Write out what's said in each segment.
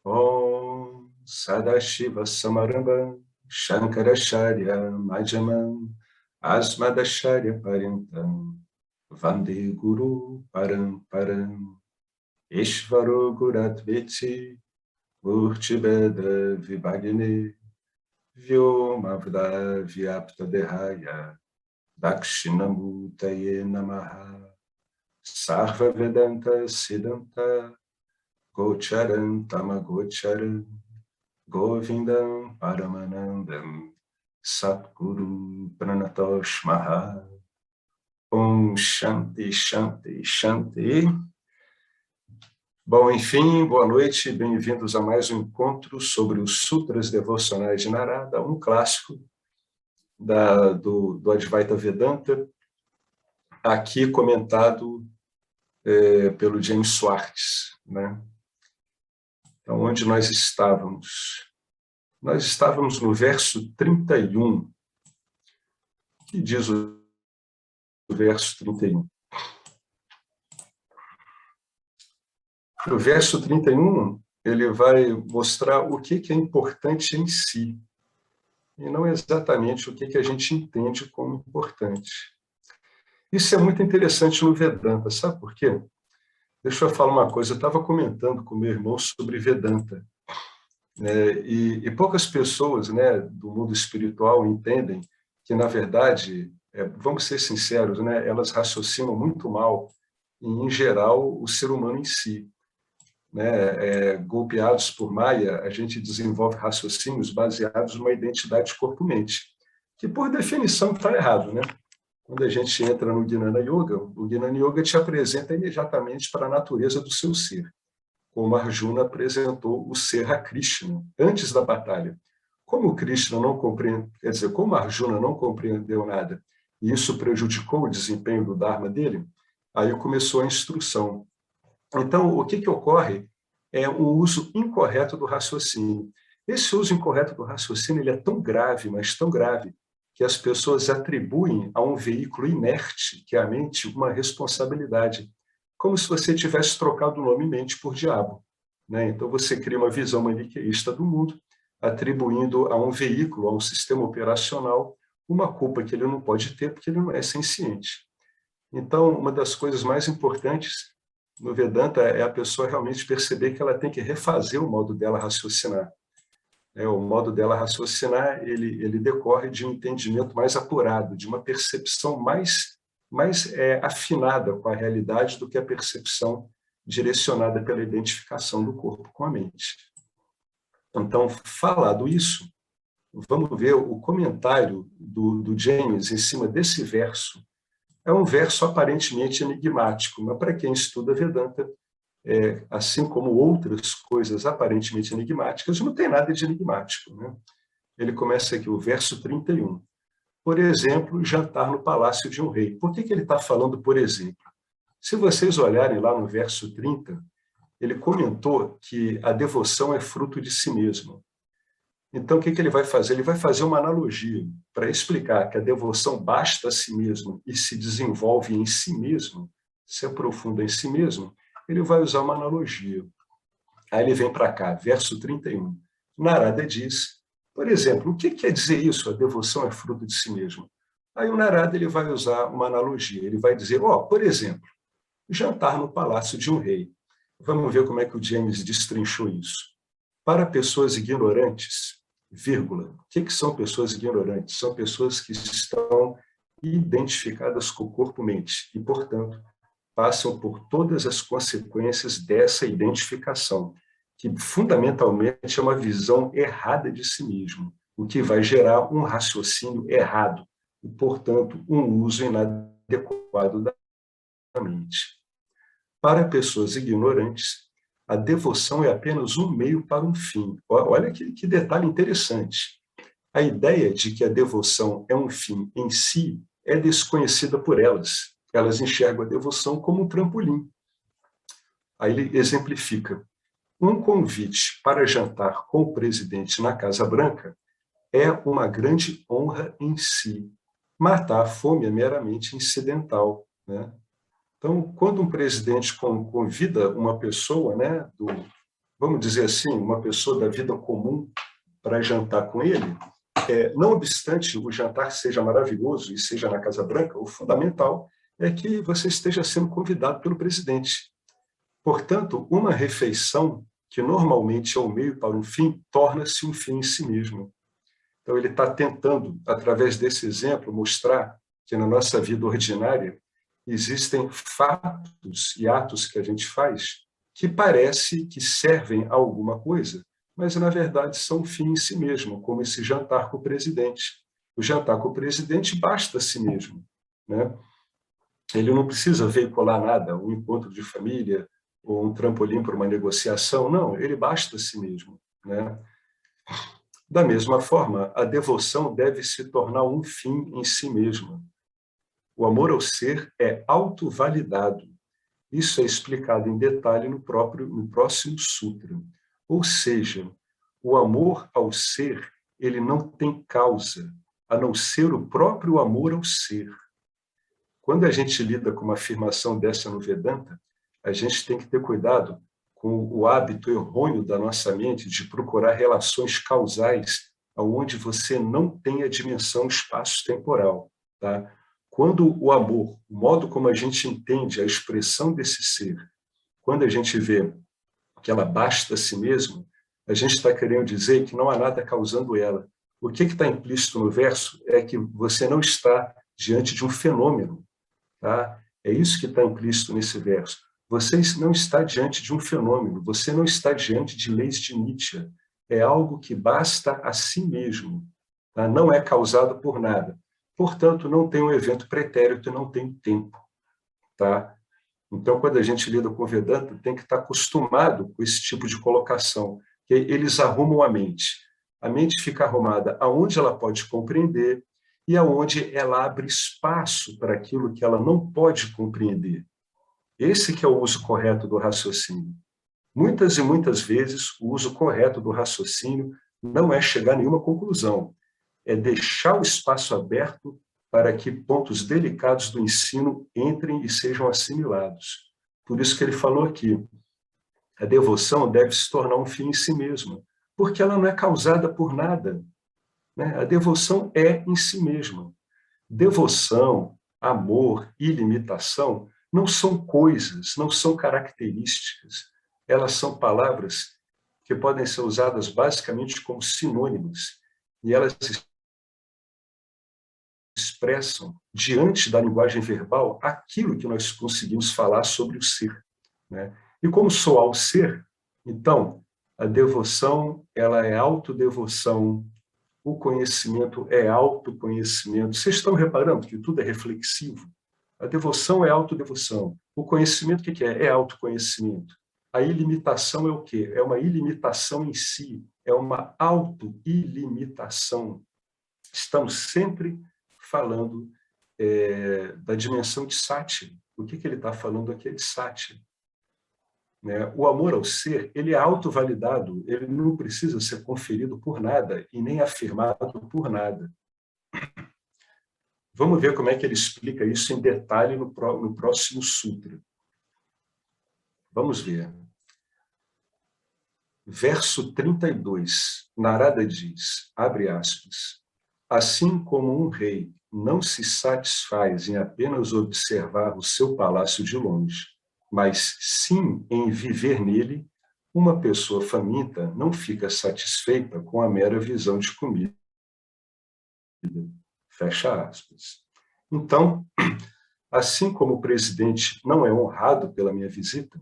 Om Sadashiva Samarambha Shankaracharya Madhyamam Asmadacharya Paryantam Vande Guru Paramparam Ishvaro Guradveti Murtibeda Vibhagini Vyomavda Vyapta Dehaya Dakshinamutaye Namaha Sarva Vedanta Siddhanta Gocharan Tamagocharan Govindam Paramanandam Satguru Pranatosh Maha Om Shanti Shanti Shanti. Bom, enfim, boa noite, bem-vindos a mais um encontro sobre os Sutras Devocionais de Narada, um clássico do Advaita Vedanta, aqui comentado pelo James Swartz, né? Então, onde nós estávamos? Nós estávamos no verso 31. O que diz o verso 31? No verso 31, ele vai mostrar o que é importante em si, e não exatamente o que a gente entende como importante. Isso é muito interessante no Vedanta, sabe por quê? Deixa eu falar uma coisa, eu estava comentando com meu irmão sobre Vedanta, e poucas pessoas, né, do mundo espiritual entendem que, na verdade, vamos ser sinceros, né, elas raciocinam muito mal, e, em geral, o ser humano em si. Né, golpeados por Maya, a gente desenvolve raciocínios baseados numa identidade corpo-mente, que, por definição, está errado, né? Quando a gente entra no Jnana Yoga, o Jnana Yoga te apresenta imediatamente para a natureza do seu ser, como Arjuna apresentou o ser a Krishna, antes da batalha. Como Krishna não compreende, quer dizer, como Arjuna não compreendeu nada, e isso prejudicou o desempenho do Dharma dele, aí começou a instrução. Então, o que ocorre é o uso incorreto do raciocínio. Esse uso incorreto do raciocínio ele é tão grave, mas tão grave, que as pessoas atribuem a um veículo inerte, que é a mente, uma responsabilidade, como se você tivesse trocado o nome mente por diabo, né? Então, você cria uma visão maniqueísta do mundo, atribuindo a um veículo, a um sistema operacional, uma culpa que ele não pode ter, porque ele não é senciente. Então, uma das coisas mais importantes no Vedanta é a pessoa realmente perceber que ela tem que refazer o modo dela raciocinar. O modo dela raciocinar, ele decorre de um entendimento mais apurado, de uma percepção mais afinada com a realidade do que a percepção direcionada pela identificação do corpo com a mente. Então, falado isso, vamos ver o comentário do James em cima desse verso. É um verso aparentemente enigmático, mas para quem estuda Vedanta, assim como outras coisas aparentemente enigmáticas, não tem nada de enigmático, né? Ele começa aqui, o verso 31. Por exemplo, jantar no palácio de um rei. Por que ele está falando por exemplo? Se vocês olharem lá no verso 30, ele comentou que a devoção é fruto de si mesmo. Então, o que ele vai fazer? Ele vai fazer uma analogia para explicar que a devoção basta a si mesmo e se desenvolve em si mesmo, se aprofunda em si mesmo. Ele vai usar uma analogia. Aí ele vem para cá, verso 31. Narada diz, por exemplo, o que quer dizer isso? A devoção é fruto de si mesmo. Aí o Narada ele vai usar uma analogia. Ele vai dizer, por exemplo, jantar no palácio de um rei. Vamos ver como é que o James destrinchou isso. Para pessoas ignorantes, vírgula, o que são pessoas ignorantes? São pessoas que estão identificadas com o corpo-mente e, portanto, passam por todas as consequências dessa identificação, que fundamentalmente é uma visão errada de si mesmo, o que vai gerar um raciocínio errado e, portanto, um uso inadequado da mente. Para pessoas ignorantes, a devoção é apenas um meio para um fim. Olha que detalhe interessante. A ideia de que a devoção é um fim em si é desconhecida por elas. Elas enxergam a devoção como um trampolim. Aí ele exemplifica. Um convite para jantar com o presidente na Casa Branca é uma grande honra em si. Matar a fome é meramente incidental, né? Então, quando um presidente convida uma pessoa, né, vamos dizer assim, uma pessoa da vida comum para jantar com ele, não obstante o jantar seja maravilhoso e seja na Casa Branca, o fundamental é que você esteja sendo convidado pelo presidente. Portanto, uma refeição, que normalmente é o meio para um fim, torna-se um fim em si mesmo. Então, ele está tentando, através desse exemplo, mostrar que na nossa vida ordinária existem fatos e atos que a gente faz que parece que servem a alguma coisa, mas, na verdade, são um fim em si mesmo, como esse jantar com o presidente. O jantar com o presidente basta a si mesmo, né? Ele não precisa veicular nada, um encontro de família ou um trampolim para uma negociação, não, ele basta a si mesmo, né? Da mesma forma, a devoção deve se tornar um fim em si mesma. O amor ao ser é autovalidado. Isso é explicado em detalhe no próximo sutra. Ou seja, o amor ao ser, ele não tem causa, a não ser o próprio amor ao ser. Quando a gente lida com uma afirmação dessa no Vedanta, a gente tem que ter cuidado com o hábito errôneo da nossa mente de procurar relações causais onde você não tem a dimensão espaço-temporal. Tá? Quando o amor, o modo como a gente entende a expressão desse ser, quando a gente vê que ela basta a si mesma, a gente está querendo dizer que não há nada causando ela. O que está implícito no verso é que você não está diante de um fenômeno. Tá? É isso que está implícito nesse verso. Você não está diante de um fenômeno, você não está diante de leis de Nietzsche. É algo que basta a si mesmo. Tá? Não é causado por nada. Portanto, não tem um evento pretérito, não tem tempo. Tá? Então, quando a gente lida com o Vedanta, tem que estar acostumado com esse tipo de colocação, que eles arrumam a mente. A mente fica arrumada aonde ela pode compreender e aonde ela abre espaço para aquilo que ela não pode compreender. Esse que é o uso correto do raciocínio. Muitas e muitas vezes, o uso correto do raciocínio não é chegar a nenhuma conclusão, é deixar o espaço aberto para que pontos delicados do ensino entrem e sejam assimilados. Por isso que ele falou aqui, a devoção deve se tornar um fim em si mesma, porque ela não é causada por nada, né? A devoção é em si mesma. Devoção, amor e limitação não são coisas, não são características. Elas são palavras que podem ser usadas basicamente como sinônimos, e elas expressam, diante da linguagem verbal, aquilo que nós conseguimos falar sobre o ser. Né? E como sou ao ser, então, a devoção ela é autodevoção, o conhecimento é autoconhecimento. Vocês estão reparando que tudo é reflexivo? A devoção é autodevoção. O conhecimento, o que é? É autoconhecimento. A ilimitação é o quê? É uma ilimitação em si, é uma auto-ilimitação. Estamos sempre falando da dimensão de Sati. O que ele está falando aqui é de Sati. Né? O amor ao ser, ele é autovalidado, ele não precisa ser conferido por nada e nem afirmado por nada. Vamos ver como é que ele explica isso em detalhe no próximo sutra. Vamos ver. Verso 32, Narada diz, abre aspas, assim como um rei não se satisfaz em apenas observar o seu palácio de longe, mas sim em viver nele, uma pessoa faminta não fica satisfeita com a mera visão de comida. Fecha aspas. Então, assim como o presidente não é honrado pela minha visita,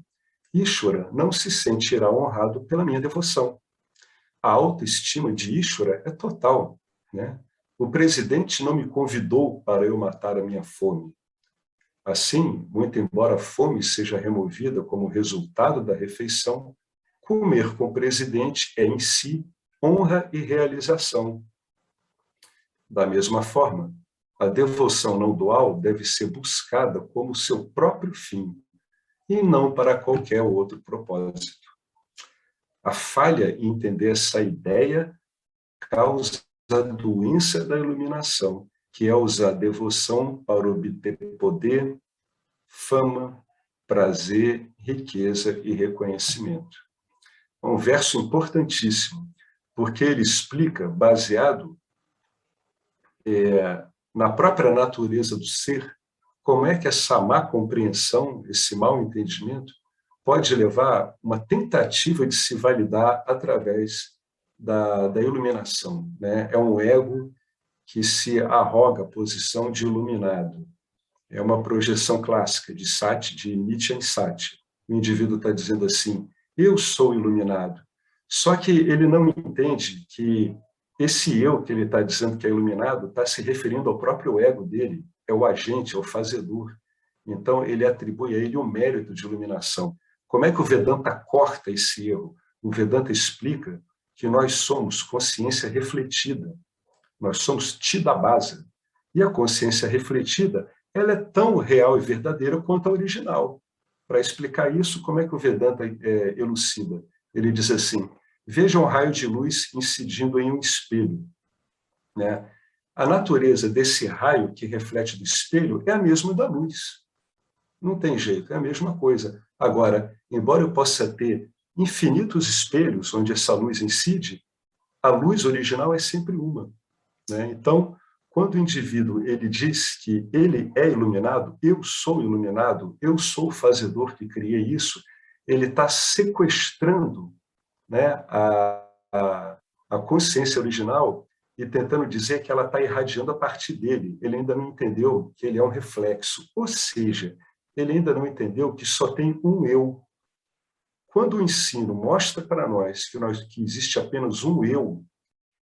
Ishvara não se sentirá honrado pela minha devoção. A autoestima de Ishvara é total, né? O presidente não me convidou para eu matar a minha fome. Assim, muito embora a fome seja removida como resultado da refeição, comer com o presidente é em si honra e realização. Da mesma forma, a devoção não dual deve ser buscada como seu próprio fim e não para qualquer outro propósito. A falha em entender essa ideia causa a doença da iluminação, que é usar a devoção para obter poder, fama, prazer, riqueza e reconhecimento. É um verso importantíssimo, porque ele explica, baseado na própria natureza do ser, como é que essa má compreensão, esse mau entendimento, pode levar a uma tentativa de se validar através da iluminação, né? É um ego que se arroga a posição de iluminado. É uma projeção clássica de Sati, de Nietzsche em Sati. O indivíduo está dizendo assim, eu sou iluminado. Só que ele não entende que esse eu que ele está dizendo que é iluminado está se referindo ao próprio ego dele, é o agente, é o fazedor. Então, ele atribui a ele o mérito de iluminação. Como é que o Vedanta corta esse erro? O Vedanta explica que nós somos consciência refletida, nós somos Chidabhasa. E a consciência refletida, ela é tão real e verdadeira quanto a original. Para explicar isso, como é que o Vedanta elucida? Ele diz assim, veja um raio de luz incidindo em um espelho, né? A natureza desse raio que reflete do espelho é a mesma da luz. Não tem jeito, é a mesma coisa. Agora, embora eu possa ter infinitos espelhos onde essa luz incide, a luz original é sempre uma, né? Então, quando o indivíduo ele diz que ele é iluminado, eu sou iluminado, eu sou o fazedor que criei isso, ele está sequestrando, né, a consciência original e tentando dizer que ela está irradiando a partir dele. Ele ainda não entendeu que ele é um reflexo, ou seja, ele ainda não entendeu que só tem um eu. Quando o ensino mostra para nós que existe apenas um eu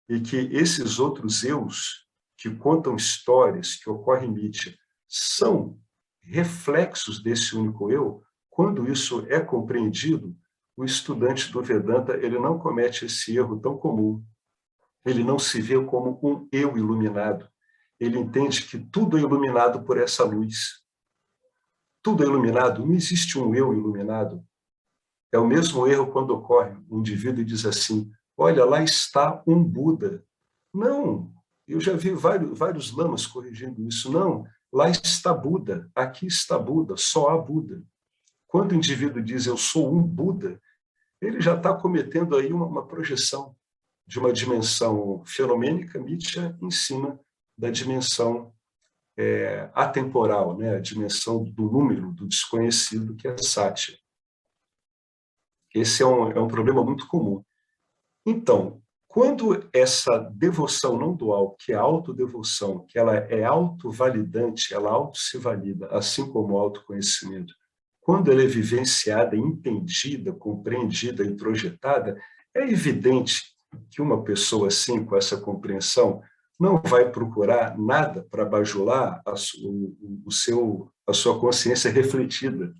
e que esses outros eus que contam histórias, que ocorrem em mídia, são reflexos desse único eu, quando isso é compreendido, o estudante do Vedanta ele não comete esse erro tão comum. Ele não se vê como um eu iluminado. Ele entende que tudo é iluminado por essa luz. Tudo é iluminado, não existe um eu iluminado. É o mesmo erro quando ocorre. Um indivíduo diz assim, olha, lá está um Buda. Não, eu já vi vários lamas corrigindo isso. Não, lá está Buda, aqui está Buda, só há Buda. Quando o indivíduo diz eu sou um Buda, ele já está cometendo aí uma projeção de uma dimensão fenomênica, mítica, em cima da dimensão atemporal, né? A dimensão do número, do desconhecido, que é Satya. Esse é um problema muito comum. Então, quando essa devoção não dual, que é a autodevoção, que ela é autovalidante, ela auto se valida, assim como o autoconhecimento, quando ela é vivenciada, entendida, compreendida e projetada, é evidente que uma pessoa assim, com essa compreensão, não vai procurar nada para bajular a sua consciência refletida,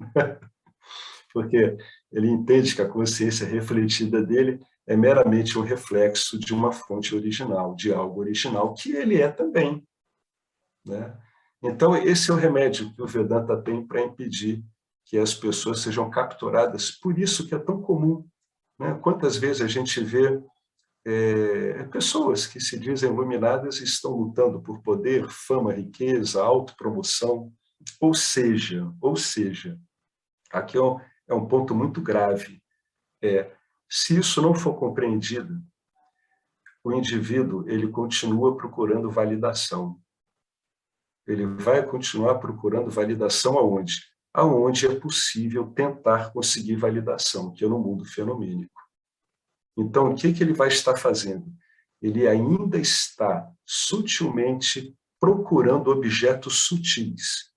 porque ele entende que a consciência refletida dele é meramente um reflexo de uma fonte original, de algo original, que ele é também, né? Então, esse é o remédio que o Vedanta tem para impedir que as pessoas sejam capturadas. Por isso que é tão comum, né? Quantas vezes a gente vê pessoas que se dizem iluminadas e estão lutando por poder, fama, riqueza, autopromoção, ou seja, aqui é um ponto muito grave. Se isso não for compreendido, o indivíduo ele continua procurando validação. Ele vai continuar procurando validação aonde? Aonde é possível tentar conseguir validação, que é no mundo fenomênico. Então, o que ele vai estar fazendo? Ele ainda está sutilmente procurando objetos sutis,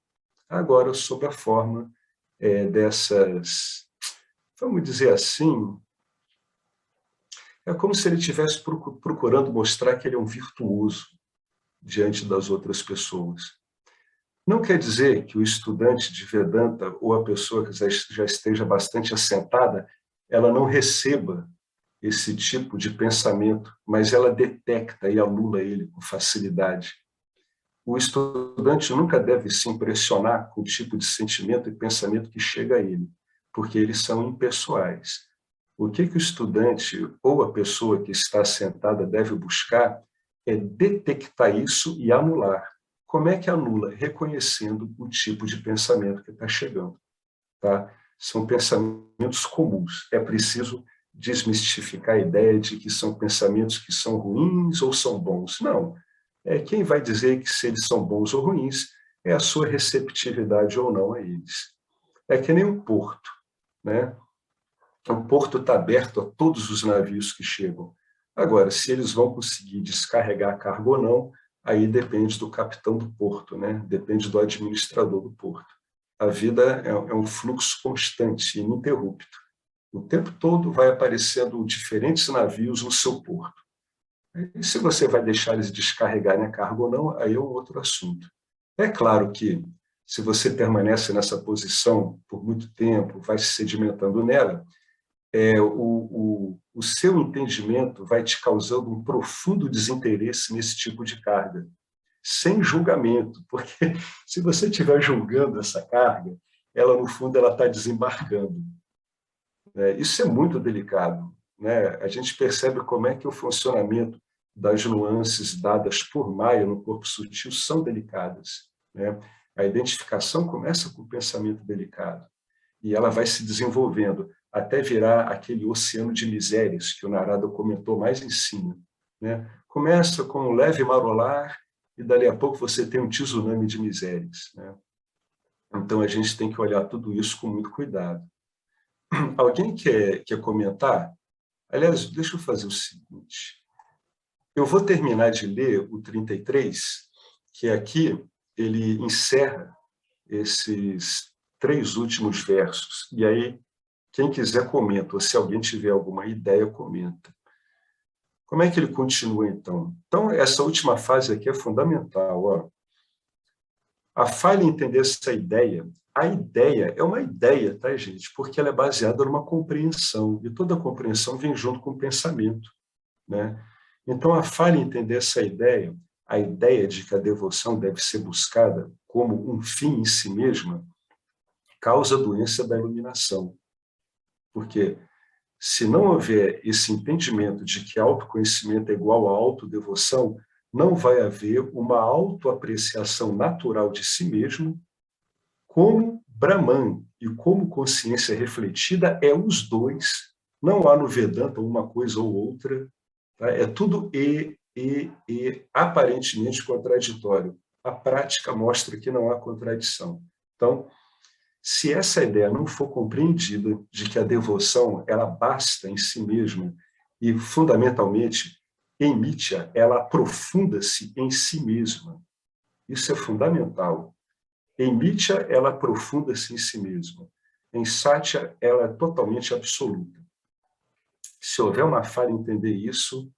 agora sob a forma dessas, vamos dizer assim, é como se ele estivesse procurando mostrar que ele é um virtuoso diante das outras pessoas. Não quer dizer que o estudante de Vedanta ou a pessoa que já esteja bastante assentada, ela não receba esse tipo de pensamento, mas ela detecta e anula ele com facilidade. O estudante nunca deve se impressionar com o tipo de sentimento e pensamento que chega a ele, porque eles são impessoais. O que o estudante ou a pessoa que está sentada deve buscar é detectar isso e anular. Como é que anula? Reconhecendo o tipo de pensamento que está chegando. Tá? São pensamentos comuns. É preciso desmistificar a ideia de que são pensamentos que são ruins ou são bons. Não. Quem vai dizer que se eles são bons ou ruins é a sua receptividade ou não a eles. É que nem um porto, né? O porto está aberto a todos os navios que chegam. Agora, se eles vão conseguir descarregar a carga ou não, aí depende do capitão do porto, né? Depende do administrador do porto. A vida é um fluxo constante, ininterrupto. O tempo todo vai aparecendo diferentes navios no seu porto. E se você vai deixar eles descarregarem a carga ou não, aí é um outro assunto. É claro que, se você permanece nessa posição por muito tempo, vai se sedimentando nela, o seu entendimento vai te causando um profundo desinteresse nesse tipo de carga, sem julgamento, porque se você estiver julgando essa carga, ela, no fundo, ela está desembarcando. Isso é muito delicado, né? A gente percebe como é que o funcionamento das nuances dadas por Maia no corpo sutil são delicadas, né? A identificação começa com o pensamento delicado e ela vai se desenvolvendo até virar aquele oceano de misérias que o Narada comentou mais em cima, né? Começa com um leve marolar e dali a pouco você tem um tsunami de misérias, né? Então a gente tem que olhar tudo isso com muito cuidado. Alguém quer comentar? Aliás, deixa eu fazer o seguinte. Eu vou terminar de ler o 33, que aqui ele encerra esses 3 últimos versos. E aí, quem quiser comenta, ou se alguém tiver alguma ideia, comenta. Como é que ele continua, então? Então, essa última fase aqui é fundamental. Ó. A falha em entender essa ideia, a ideia é uma ideia, tá, gente? Porque ela é baseada numa compreensão, e toda compreensão vem junto com o pensamento, né? Então, a falha em entender essa ideia, a ideia de que a devoção deve ser buscada como um fim em si mesma, causa a doença da iluminação. Porque se não houver esse entendimento de que autoconhecimento é igual a autodevoção, não vai haver uma autoapreciação natural de si mesmo, como Brahman e como consciência refletida é os dois. Não há no Vedanta uma coisa ou outra. Tá? É tudo aparentemente contraditório. A prática mostra que não há contradição. Então, se essa ideia não for compreendida de que a devoção ela basta em si mesma e, fundamentalmente, em Mitya, ela aprofunda-se em si mesma. Isso é fundamental. Em Mitya, ela aprofunda-se em si mesma. Em Satya, ela é totalmente absoluta. Se houver uma falha em entender isso,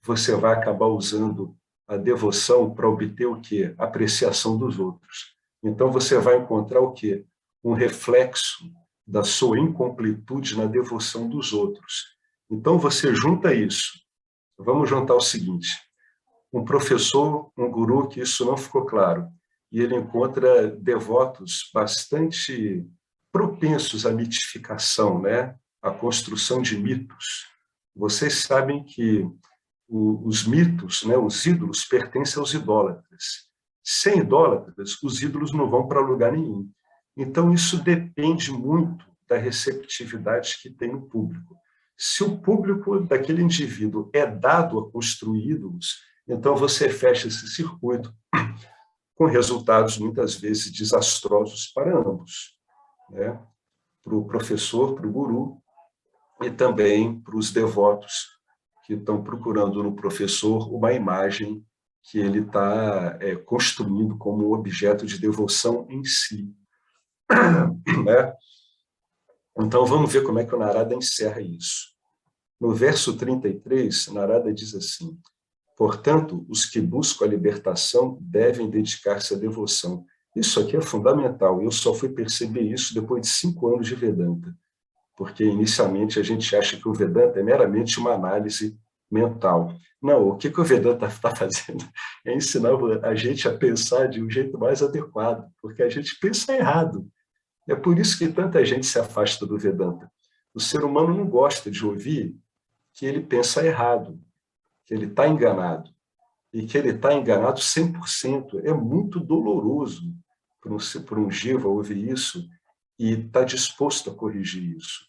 você vai acabar usando a devoção para obter o quê? A apreciação dos outros. Então, você vai encontrar o quê? Um reflexo da sua incompletude na devoção dos outros. Então, você junta isso. Vamos juntar o seguinte. Um professor, um guru, que isso não ficou claro, e ele encontra devotos bastante propensos à mitificação, né? À construção de mitos. Vocês sabem que os mitos, né, os ídolos, pertencem aos idólatras. Sem idólatras, os ídolos não vão para lugar nenhum. Então, isso depende muito da receptividade que tem no público. Se o público daquele indivíduo é dado a construir ídolos, então você fecha esse circuito, com resultados muitas vezes desastrosos para ambos, né? Para o professor, para o guru, e também para os devotos que estão procurando no professor uma imagem que ele está construindo como objeto de devoção em si. Né? Então, vamos ver como é que o Narada encerra isso. No verso 33, Narada diz assim: portanto, os que buscam a libertação devem dedicar-se à devoção. Isso aqui é fundamental. Eu só fui perceber isso depois de 5 anos de Vedanta, porque inicialmente a gente acha que o Vedanta é meramente uma análise mental. Não, o que o Vedanta está fazendo é ensinar a gente a pensar de um jeito mais adequado, porque a gente pensa errado. É por isso que tanta gente se afasta do Vedanta. O ser humano não gosta de ouvir que ele pensa errado, que ele está enganado, e que ele está enganado 100%. É muito doloroso para um jiva ouvir isso e estar disposto a corrigir isso.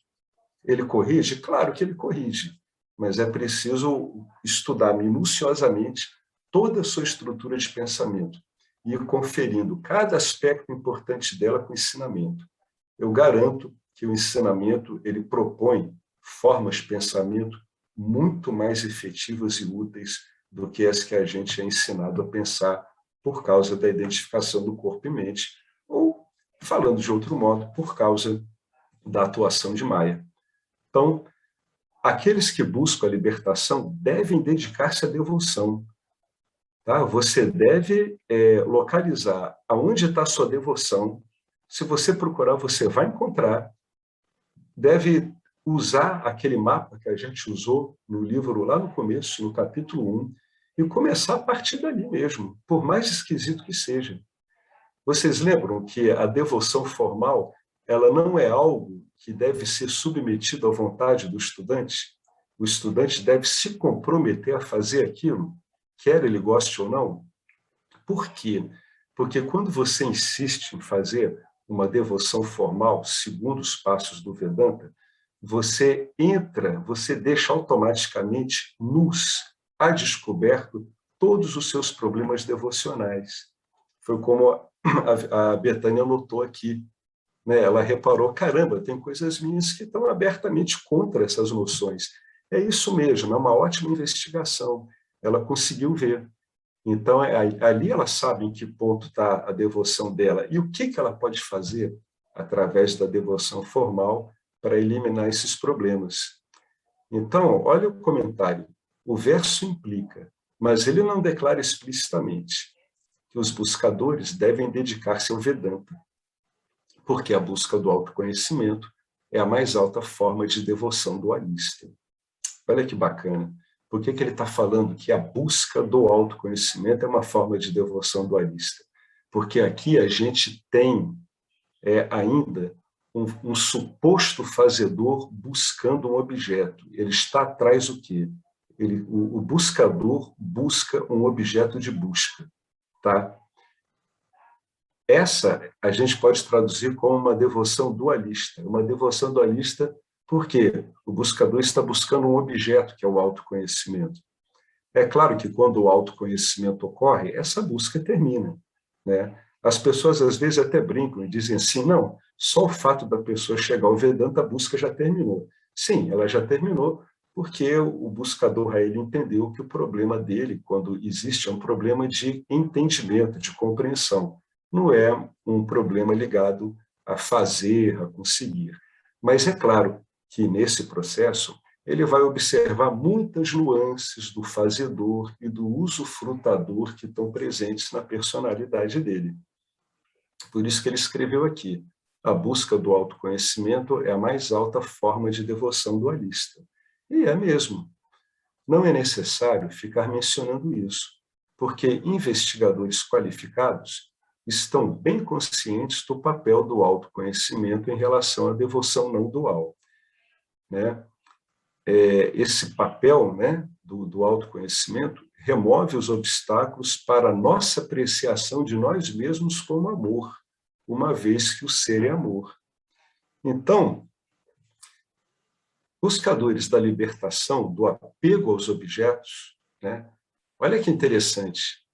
Ele corrige? Claro que ele corrige, mas é preciso estudar minuciosamente toda a sua estrutura de pensamento e ir conferindo cada aspecto importante dela com o ensinamento. Eu garanto que o ensinamento ele propõe formas de pensamento muito mais efetivas e úteis do que as que a gente é ensinado a pensar por causa da identificação do corpo e mente, ou, falando de outro modo, por causa da atuação de Maia. Então, aqueles que buscam a libertação devem dedicar-se à devoção. Tá? Você deve localizar aonde está a sua devoção. Se você procurar, você vai encontrar. Deve usar aquele mapa que a gente usou no livro lá no começo, no capítulo 1, e começar a partir dali mesmo, por mais esquisito que seja. Vocês lembram que a devoção formal ela não é algo que deve ser submetido à vontade do estudante? O estudante deve se comprometer a fazer aquilo, quer ele goste ou não. Por quê? Porque quando você insiste em fazer uma devoção formal, segundo os passos do Vedanta, você deixa automaticamente nus, a descoberto, todos os seus problemas devocionais. Foi como a Betânia notou aqui. Né? Ela reparou, caramba, tem coisas minhas que estão abertamente contra essas noções. É isso mesmo, é uma ótima investigação. Ela conseguiu ver. Então, ali ela sabe em que ponto está a devoção dela e o que ela pode fazer através da devoção formal para eliminar esses problemas. Então, olha o comentário. O verso implica, mas ele não declara explicitamente que os buscadores devem dedicar-se ao Vedanta, porque a busca do autoconhecimento é a mais alta forma de devoção dualista. Olha que bacana. Por que ele está falando que a busca do autoconhecimento é uma forma de devoção dualista? Porque aqui a gente tem ainda um suposto fazedor buscando um objeto. Ele está atrás do quê? O buscador busca um objeto de busca. Tá? Essa a gente pode traduzir como uma devoção dualista. Uma devoção dualista porque o buscador está buscando um objeto, que é o autoconhecimento. É claro que quando o autoconhecimento ocorre, essa busca termina. Né? As pessoas às vezes até brincam e dizem assim, não, só o fato da pessoa chegar ao Vedanta, a busca já terminou. Sim, ela já terminou, porque o buscador ele entendeu que o problema dele, quando existe, é um problema de entendimento, de compreensão. Não é um problema ligado a fazer, a conseguir. Mas é claro que nesse processo ele vai observar muitas nuances do fazedor e do usufrutador que estão presentes na personalidade dele. Por isso que ele escreveu aqui, a busca do autoconhecimento é a mais alta forma de devoção dualista. E é mesmo. Não é necessário ficar mencionando isso, porque investigadores qualificados estão bem conscientes do papel do autoconhecimento em relação à devoção não dual. Né? Esse papel, né, do autoconhecimento remove os obstáculos para a nossa apreciação de nós mesmos como amor, uma vez que o ser é amor. Então, buscadores da libertação do apego aos objetos, né, olha que interessante.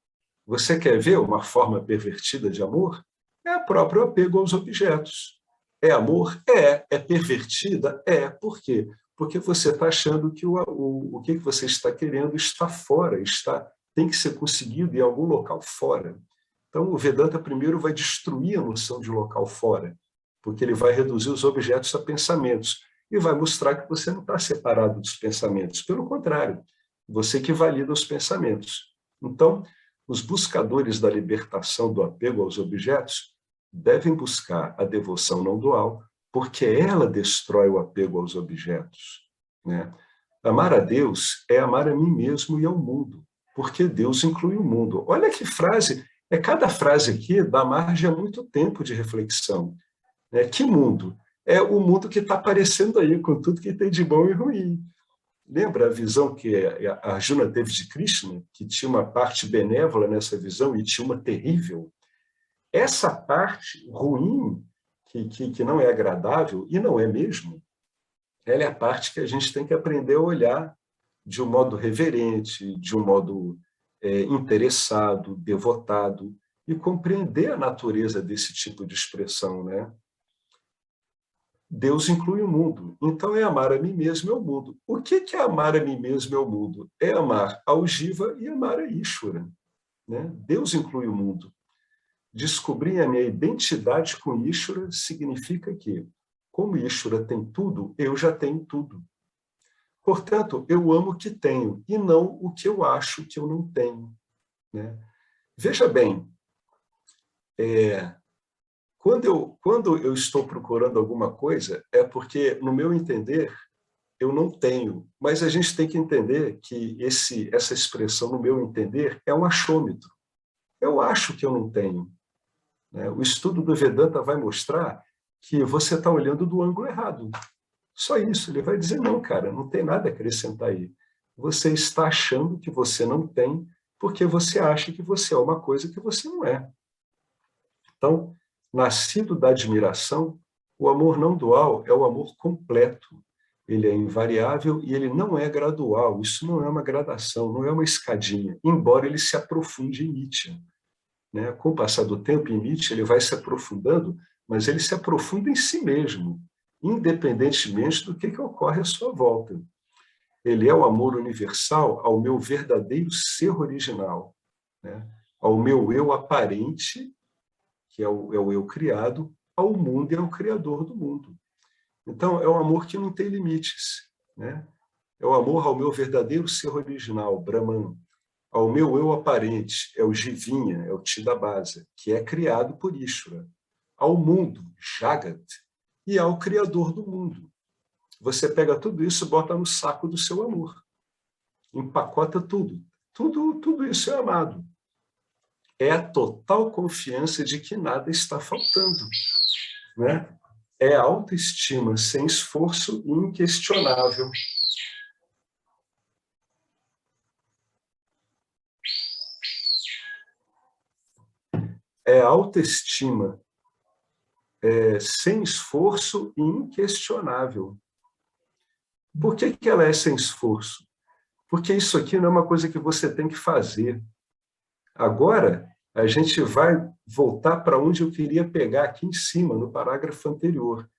Você quer ver uma forma pervertida de amor? É o próprio apego aos objetos. É amor? É. É pervertida? É. Por quê? Porque você está achando que o que você está querendo está fora, tem que ser conseguido em algum local fora. Então, o Vedanta primeiro vai destruir a noção de local fora, porque ele vai reduzir os objetos a pensamentos e vai mostrar que você não está separado dos pensamentos. Pelo contrário, você que valida os pensamentos. Então, os buscadores da libertação do apego aos objetos devem buscar a devoção não dual, porque ela destrói o apego aos objetos. Né? Amar a Deus é amar a mim mesmo e ao mundo, porque Deus inclui o mundo. Olha que frase, cada frase aqui dá margem a muito tempo de reflexão. Né? Que mundo? É o mundo que está aparecendo aí, com tudo que tem de bom e ruim. Lembra a visão que a Arjuna teve de Krishna, que tinha uma parte benévola nessa visão e tinha uma terrível? Essa parte ruim, que não é agradável, e não é mesmo, ela é a parte que a gente tem que aprender a olhar de um modo reverente, de um modo interessado, devotado, e compreender a natureza desse tipo de expressão, né? Deus inclui o mundo, então é amar a mim mesmo e ao mundo. O que é amar a mim mesmo e ao mundo? É amar ao Jiva e amar a Ishvara, né? Deus inclui o mundo. Descobrir a minha identidade com Ishvara significa que, como Ishvara tem tudo, eu já tenho tudo. Portanto, eu amo o que tenho e não o que eu acho que eu não tenho, né? Veja bem, quando eu estou procurando alguma coisa, é porque, no meu entender, eu não tenho. Mas a gente tem que entender que essa expressão, no meu entender, é um achômetro. Eu acho que eu não tenho, né? O estudo do Vedanta vai mostrar que você está olhando do ângulo errado. Só isso. Ele vai dizer, não, cara, não tem nada a acrescentar aí. Você está achando que você não tem porque você acha que você é uma coisa que você não é. Então, nascido da admiração, o amor não dual é o amor completo. Ele é invariável e ele não é gradual. Isso não é uma gradação, não é uma escadinha, embora ele se aprofunde em Nitya, né? Com o passar do tempo, em Nitya, ele vai se aprofundando, mas ele se aprofunda em si mesmo, independentemente do que ocorre à sua volta. Ele é o amor universal ao meu verdadeiro ser original, né? Ao meu eu aparente, que é o eu criado, ao mundo e ao criador do mundo. Então, é um amor que não tem limites, né? É o amor ao meu verdadeiro ser original, Brahman, ao meu eu aparente, é o Jivinha, é o Tidabhasa, que é criado por Ishvara, ao mundo, Jagat, e ao criador do mundo. Você pega tudo isso e bota no saco do seu amor. Empacota tudo. Tudo isso é amado. É a total confiança de que nada está faltando, né? É a autoestima sem esforço e inquestionável. É a autoestima sem esforço e inquestionável. Por que ela é sem esforço? Porque isso aqui não é uma coisa que você tem que fazer. Agora, a gente vai voltar para onde eu queria pegar aqui em cima, no parágrafo anterior.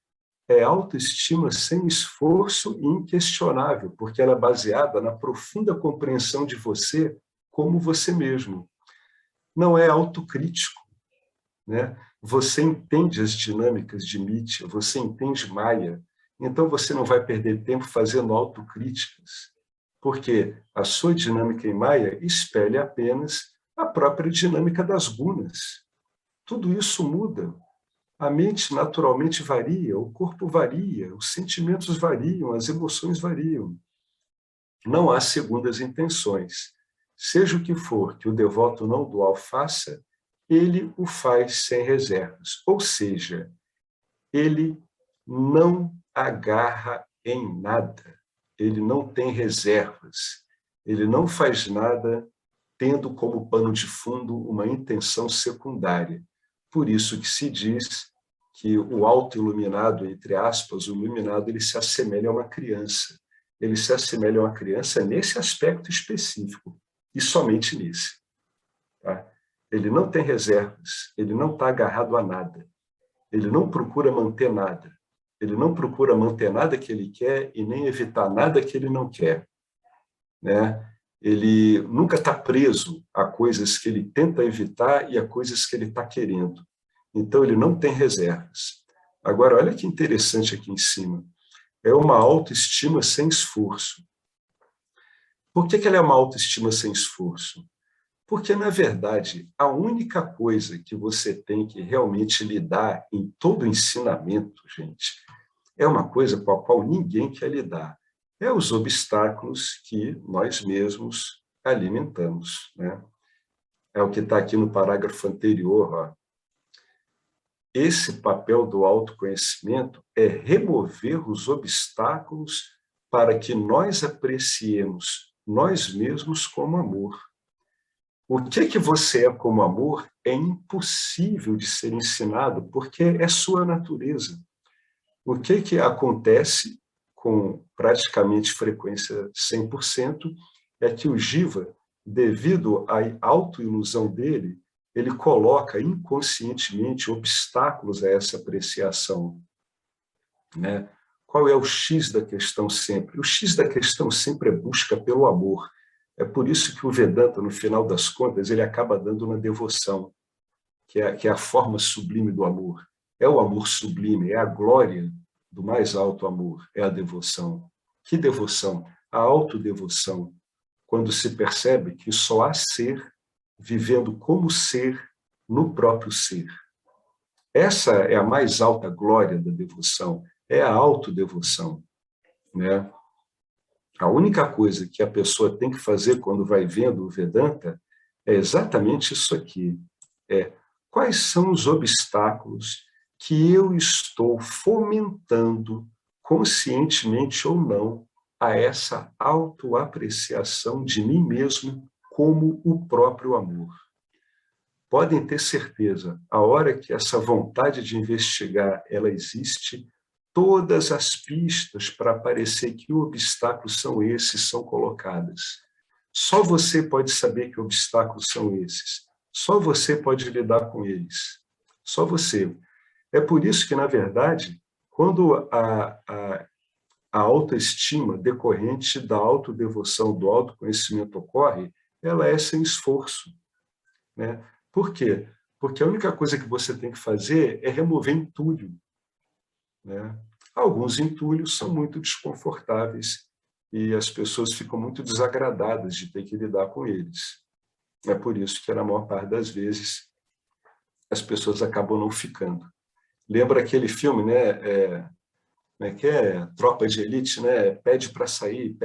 É autoestima sem esforço e inquestionável, porque ela é baseada na profunda compreensão de você como você mesmo. Não é autocrítico, né? Você entende as dinâmicas de Nietzsche, você entende Maia, então você não vai perder tempo fazendo autocríticas, porque a sua dinâmica em Maia espelha apenas a própria dinâmica das gunas. Tudo isso muda. A mente naturalmente varia, o corpo varia, os sentimentos variam, as emoções variam. Não há segundas intenções. Seja o que for que o devoto não dual faça, ele o faz sem reservas. Ou seja, ele não agarra em nada, ele não tem reservas, ele não faz nada tendo como pano de fundo uma intenção secundária. Por isso que se diz que o auto-iluminado, entre aspas, o iluminado, ele se assemelha a uma criança. Ele se assemelha a uma criança nesse aspecto específico, e somente nesse. Tá? Ele não tem reservas, ele não está agarrado a nada, ele não procura manter nada, ele não procura manter nada que ele quer e nem evitar nada que ele não quer, né? Ele nunca está preso a coisas que ele tenta evitar e a coisas que ele está querendo. Então, ele não tem reservas. Agora, olha que interessante aqui em cima. É uma autoestima sem esforço. Por que ela é uma autoestima sem esforço? Porque, na verdade, a única coisa que você tem que realmente lidar em todo ensinamento, gente, é uma coisa com a qual ninguém quer lidar. É os obstáculos que nós mesmos alimentamos, né? É o que está aqui no parágrafo anterior. Ó. Esse papel do autoconhecimento é remover os obstáculos para que nós apreciemos nós mesmos como amor. O que você é como amor é impossível de ser ensinado, porque é sua natureza. O que acontece com praticamente frequência 100%, é que o Jiva, devido à autoilusão dele, ele coloca inconscientemente obstáculos a essa apreciação, né? Qual é o X da questão sempre? O X da questão sempre é busca pelo amor. É por isso que o Vedanta, no final das contas, ele acaba dando uma devoção, que é a forma sublime do amor. É o amor sublime, é a glória do mais alto amor, é a devoção. Que devoção? A autodevoção, quando se percebe que só há ser vivendo como ser no próprio ser. Essa é a mais alta glória da devoção, é a autodevoção, né? A única coisa que a pessoa tem que fazer quando vai vendo o Vedanta é exatamente isso aqui. Quais são os obstáculos que eu estou fomentando, conscientemente ou não, a essa autoapreciação de mim mesmo como o próprio amor? Podem ter certeza, a hora que essa vontade de investigar ela existe, todas as pistas para parecer que obstáculos são esses são colocadas. Só você pode saber que obstáculos são esses. Só você pode lidar com eles. Só você. É por isso que, na verdade, quando a autoestima decorrente da autodevoção, do autoconhecimento ocorre, ela é sem esforço, né? Por quê? Porque a única coisa que você tem que fazer é remover entulho, né? Alguns entulhos são muito desconfortáveis e as pessoas ficam muito desagradadas de ter que lidar com eles. É por isso que, na maior parte das vezes, as pessoas acabam não ficando. Lembra aquele filme, né? Que é Tropa de Elite, né? Pede para sair,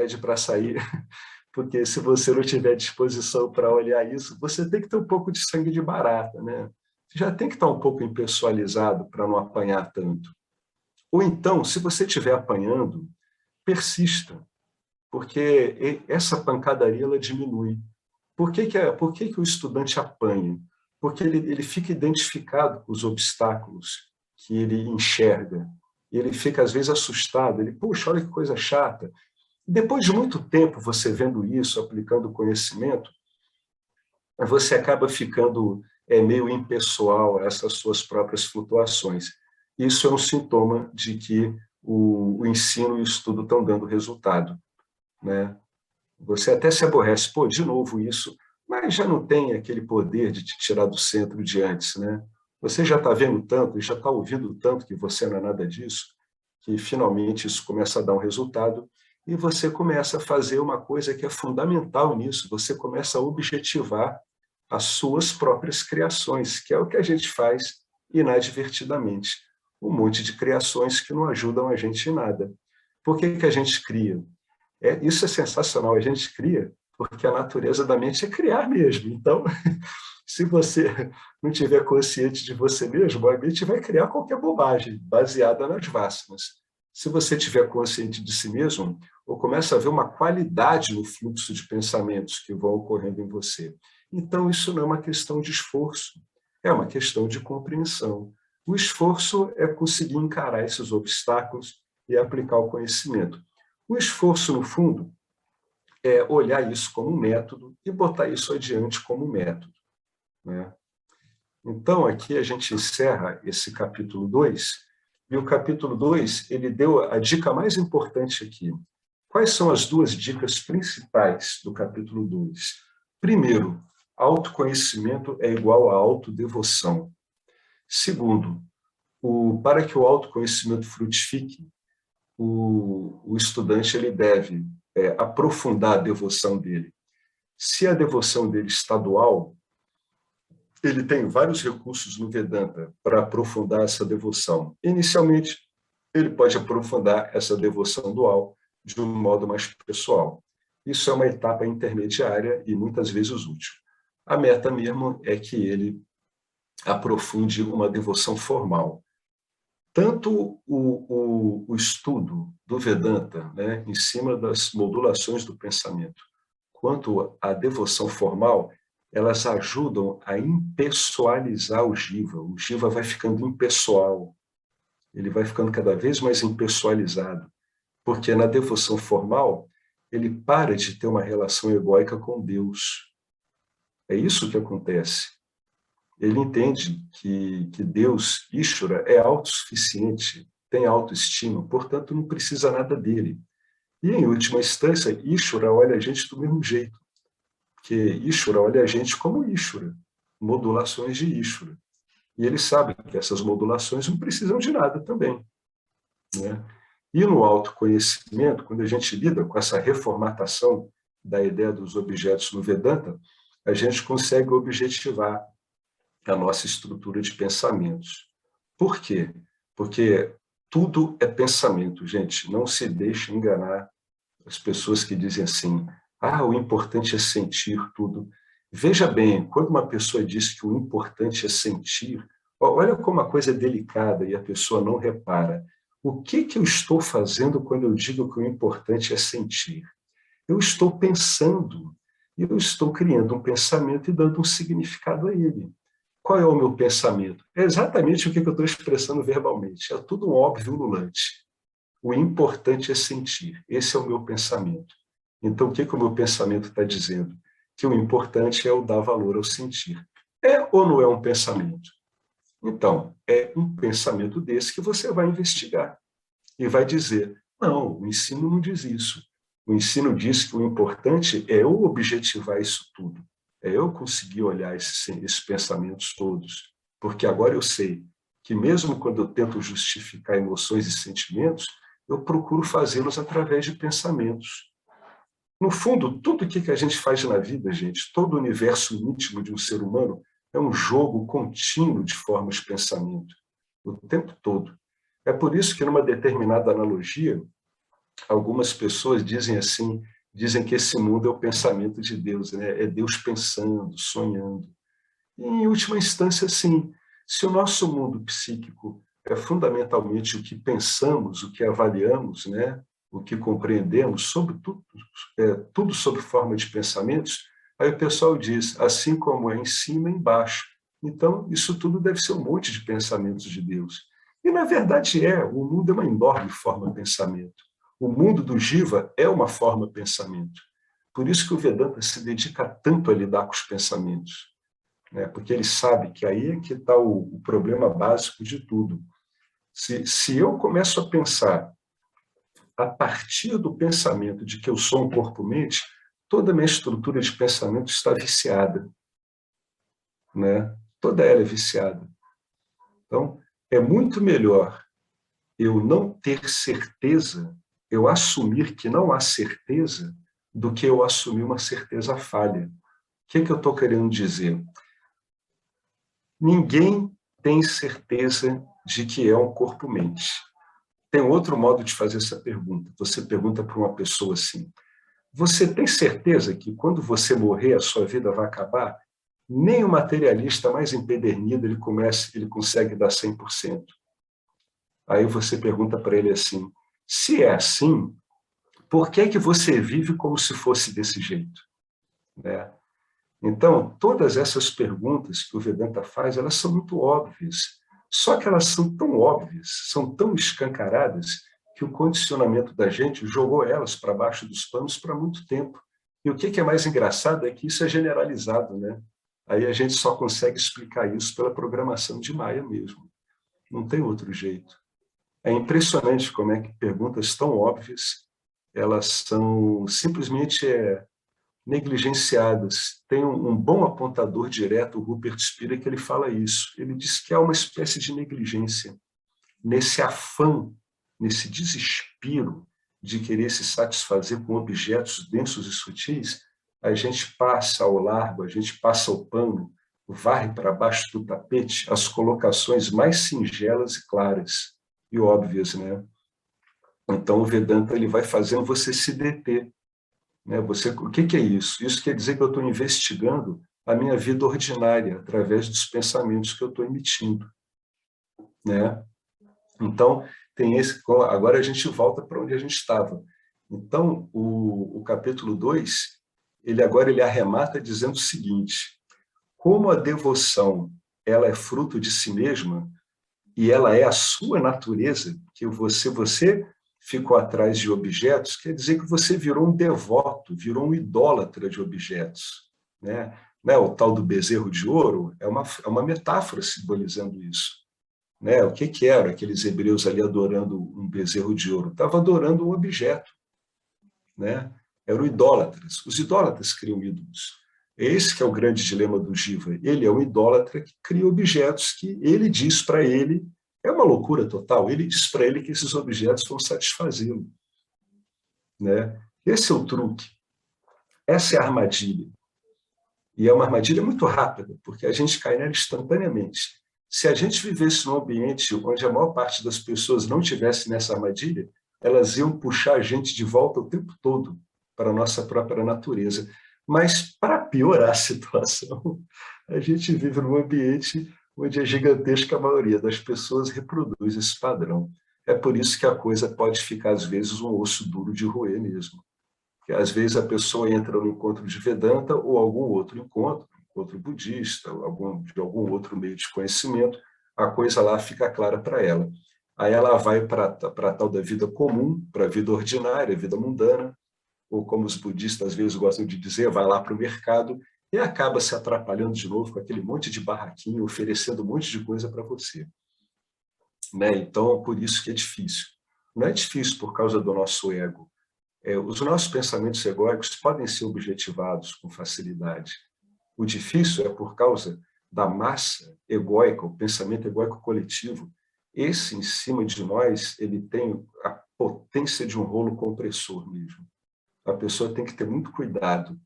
porque se você não tiver disposição para olhar isso, você tem que ter um pouco de sangue de barata, né? Você já tem que estar um pouco impessoalizado para não apanhar tanto. Ou então, se você estiver apanhando, persista, porque essa pancadaria ela diminui. Por que o estudante apanha? Porque ele fica identificado com os obstáculos que ele enxerga. E ele fica, às vezes, assustado. Ele, puxa, olha que coisa chata. Depois de muito tempo você vendo isso, aplicando o conhecimento, você acaba ficando meio impessoal a essas suas próprias flutuações. Isso é um sintoma de que o ensino e o estudo estão dando resultado, né? Você até se aborrece, pô, de novo isso, mas já não tem aquele poder de te tirar do centro de antes, né? Você já está vendo tanto, já está ouvindo tanto que você não é nada disso, que finalmente isso começa a dar um resultado e você começa a fazer uma coisa que é fundamental nisso, você começa a objetivar as suas próprias criações, que é o que a gente faz inadvertidamente. Um monte de criações que não ajudam a gente em nada. Por que a gente cria? Isso é sensacional, a gente cria porque a natureza da mente é criar mesmo. Então, se você não tiver consciente de você mesmo, a mente vai criar qualquer bobagem, baseada nas vássanas. Se você tiver consciente de si mesmo, ou começa a ver uma qualidade no fluxo de pensamentos que vão ocorrendo em você. Então, isso não é uma questão de esforço, é uma questão de compreensão. O esforço é conseguir encarar esses obstáculos e aplicar o conhecimento. O esforço, no fundo, é olhar isso como um método e botar isso adiante como um método, né? Então, aqui a gente encerra esse capítulo 2, e o capítulo 2 ele deu a dica mais importante aqui. Quais são as duas dicas principais do capítulo 2? Primeiro, autoconhecimento é igual a autodevoção. Segundo, para que o autoconhecimento frutifique, o estudante ele deve aprofundar a devoção dele. Se a devoção dele está dual, ele tem vários recursos no Vedanta para aprofundar essa devoção. Inicialmente, ele pode aprofundar essa devoção dual de um modo mais pessoal. Isso é uma etapa intermediária e muitas vezes útil. A meta mesmo é que ele aprofunde uma devoção formal. Tanto o estudo do Vedanta, né, em cima das modulações do pensamento, quanto a devoção formal, elas ajudam a impessoalizar o jiva. O jiva vai ficando impessoal, ele vai ficando cada vez mais impessoalizado, Porque na devoção formal, ele para de ter uma relação egóica com Deus. É isso que acontece. Ele entende que Deus, Ishvara, é autossuficiente, tem autoestima, portanto não precisa nada dele. E, em última instância, Ishvara olha a gente do mesmo jeito, porque Ishvara olha a gente como Ishvara, modulações de Ishvara. E ele sabe que essas modulações não precisam de nada também, né? E no autoconhecimento, quando a gente lida com essa reformatação da ideia dos objetos no Vedanta, a gente consegue objetivar a nossa estrutura de pensamentos. Por quê? Porque tudo é pensamento, gente. Não se deixe enganar as pessoas que dizem assim: ah, o importante é sentir tudo. Veja bem, quando uma pessoa diz que o importante é sentir, olha como a coisa é delicada e a pessoa não repara. O que eu estou fazendo quando eu digo que o importante é sentir? Eu estou pensando, e eu estou criando um pensamento e dando um significado a ele. Qual é o meu pensamento? É exatamente o que eu estou expressando verbalmente. É tudo um óbvio ululante. O importante é sentir. Esse é o meu pensamento. Então, o que o meu pensamento está dizendo? Que o importante é o dar valor ao sentir. É ou não é um pensamento? Então, é um pensamento desse que você vai investigar e vai dizer: não, o ensino não diz isso. O ensino diz que o importante é eu objetivar isso tudo, é eu conseguir olhar esses pensamentos todos, porque agora eu sei que mesmo quando eu tento justificar emoções e sentimentos, eu procuro fazê-los através de pensamentos. No fundo, tudo o que a gente faz na vida, gente, todo o universo íntimo de um ser humano é um jogo contínuo de formas de pensamento, o tempo todo. É por isso que, numa determinada analogia, algumas pessoas dizem assim, dizem que esse mundo é o pensamento de Deus, né? É Deus pensando, sonhando. E, em última instância, sim, se o nosso mundo psíquico é fundamentalmente o que pensamos, o que avaliamos, né? O que compreendemos, sobre tudo, tudo sob forma de pensamentos, aí o pessoal diz, assim como é em cima, embaixo. Então, isso tudo deve ser um monte de pensamentos de Deus. E, na verdade, o mundo é uma enorme forma de pensamento. O mundo do Jiva é uma forma de pensamento. Por isso que o Vedanta se dedica tanto a lidar com os pensamentos, né? Porque ele sabe que aí é que está o problema básico de tudo. Se eu começo a pensar a partir do pensamento de que eu sou um corpo-mente, toda a minha estrutura de pensamento está viciada, né? Toda ela é viciada. Então, é muito melhor eu não ter certeza, eu assumir que não há certeza, do que eu assumir uma certeza falha. O que eu estou querendo dizer? Ninguém tem certeza de que é um corpo-mente. Tem outro modo de fazer essa pergunta. Você pergunta para uma pessoa assim: você tem certeza que quando você morrer a sua vida vai acabar? Nem o materialista mais empedernido ele consegue dar 100%. Aí você pergunta para ele assim: se é assim, por que você vive como se fosse desse jeito? Né? Então, todas essas perguntas que o Vedanta faz, elas são muito óbvias. Só que elas são tão óbvias, são tão escancaradas, que o condicionamento da gente jogou elas para baixo dos panos para muito tempo. E o que é mais engraçado é que isso é generalizado, né? Aí a gente só consegue explicar isso pela programação de Maia mesmo. Não tem outro jeito. É impressionante como é que perguntas tão óbvias, elas são simplesmente negligenciadas. Tem um bom apontador direto, o Rupert Spira, que ele fala isso. Ele diz que há uma espécie de negligência nesse afã, nesse desespero de querer se satisfazer com objetos densos e sutis. A gente passa ao largo, a gente passa o pano, varre para baixo do tapete as colocações mais singelas e claras e óbvias, né? Então o Vedanta ele vai fazendo você se deter, né? O que é isso? Isso quer dizer que eu estou investigando a minha vida ordinária através dos pensamentos que eu estou emitindo, né? Então, tem esse. Agora a gente volta para onde a gente estava. Então, o capítulo 2, ele arremata dizendo o seguinte: como a devoção ela é fruto de si mesma e ela é a sua natureza, que você ficou atrás de objetos, quer dizer que você virou um devoto, virou um idólatra de objetos. Né? O tal do bezerro de ouro é uma metáfora simbolizando isso. Né? O que eram aqueles hebreus ali adorando um bezerro de ouro? Estavam adorando um objeto. Né? Eram idólatras. Os idólatras criam ídolos. Esse que é o grande dilema do Jiva. Ele é um idólatra que cria objetos que ele diz para ele, é uma loucura total, ele diz para ele que esses objetos vão satisfazê-lo. Né? Esse é o truque. Essa é a armadilha. E é uma armadilha muito rápida, porque a gente cai nela instantaneamente. Se a gente vivesse num ambiente onde a maior parte das pessoas não tivesse nessa armadilha, elas iam puxar a gente de volta o tempo todo para a nossa própria natureza. Mas, para piorar a situação, a gente vive num ambiente onde a gigantesca maioria das pessoas reproduz esse padrão. É por isso que a coisa pode ficar, às vezes, um osso duro de roer mesmo. Porque, às vezes, a pessoa entra no encontro de Vedanta ou algum outro encontro budista, de algum outro meio de conhecimento, a coisa lá fica clara para ela. Aí ela vai para a tal da vida comum, para a vida ordinária, a vida mundana, ou como os budistas às vezes gostam de dizer, vai lá para o mercado e acaba se atrapalhando de novo com aquele monte de barraquinho, oferecendo um monte de coisa para você. Né? Então, por isso que é difícil. Não é difícil por causa do nosso ego. Os nossos pensamentos egóicos podem ser objetivados com facilidade. O difícil é por causa da massa egóica, o pensamento egóico coletivo. Esse, em cima de nós, ele tem a potência de um rolo compressor mesmo. A pessoa tem que ter muito cuidado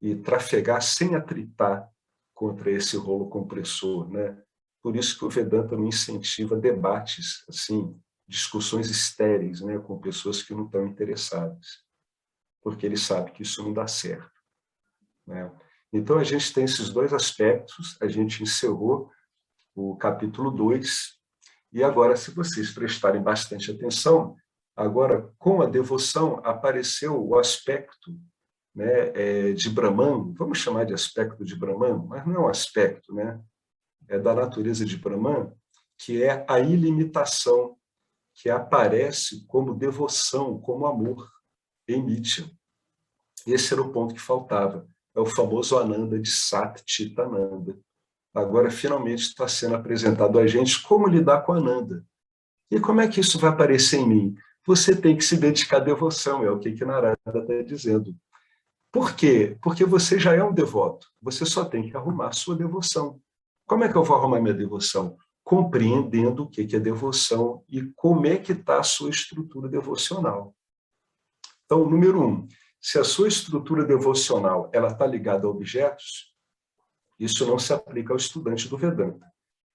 e trafegar sem atritar contra esse rolo compressor, né? Por isso que o Vedanta não incentiva debates, assim, discussões estéreis, né, com pessoas que não estão interessadas, porque ele sabe que isso não dá certo, né? Então, a gente tem esses dois aspectos, a gente encerrou o capítulo 2, e agora, se vocês prestarem bastante atenção, agora, com a devoção, apareceu o aspecto, né, de Brahman, vamos chamar de aspecto de Brahman, mas não é um aspecto, né? É da natureza de Brahman, que é a ilimitação, que aparece como devoção, como amor, em Nitya. Esse era o ponto que faltava. É o famoso Ananda de Sat Chitananda. Agora, finalmente, está sendo apresentado a gente como lidar com Ananda. E como é que isso vai aparecer em mim? Você tem que se dedicar à devoção, é o que Narada está dizendo. Por quê? Porque você já é um devoto. Você só tem que arrumar a sua devoção. Como é que eu vou arrumar minha devoção? Compreendendo o que é devoção e como é que está a sua estrutura devocional. Então, número 1, se a sua estrutura devocional ela está ligada a objetos, isso não se aplica ao estudante do Vedanta,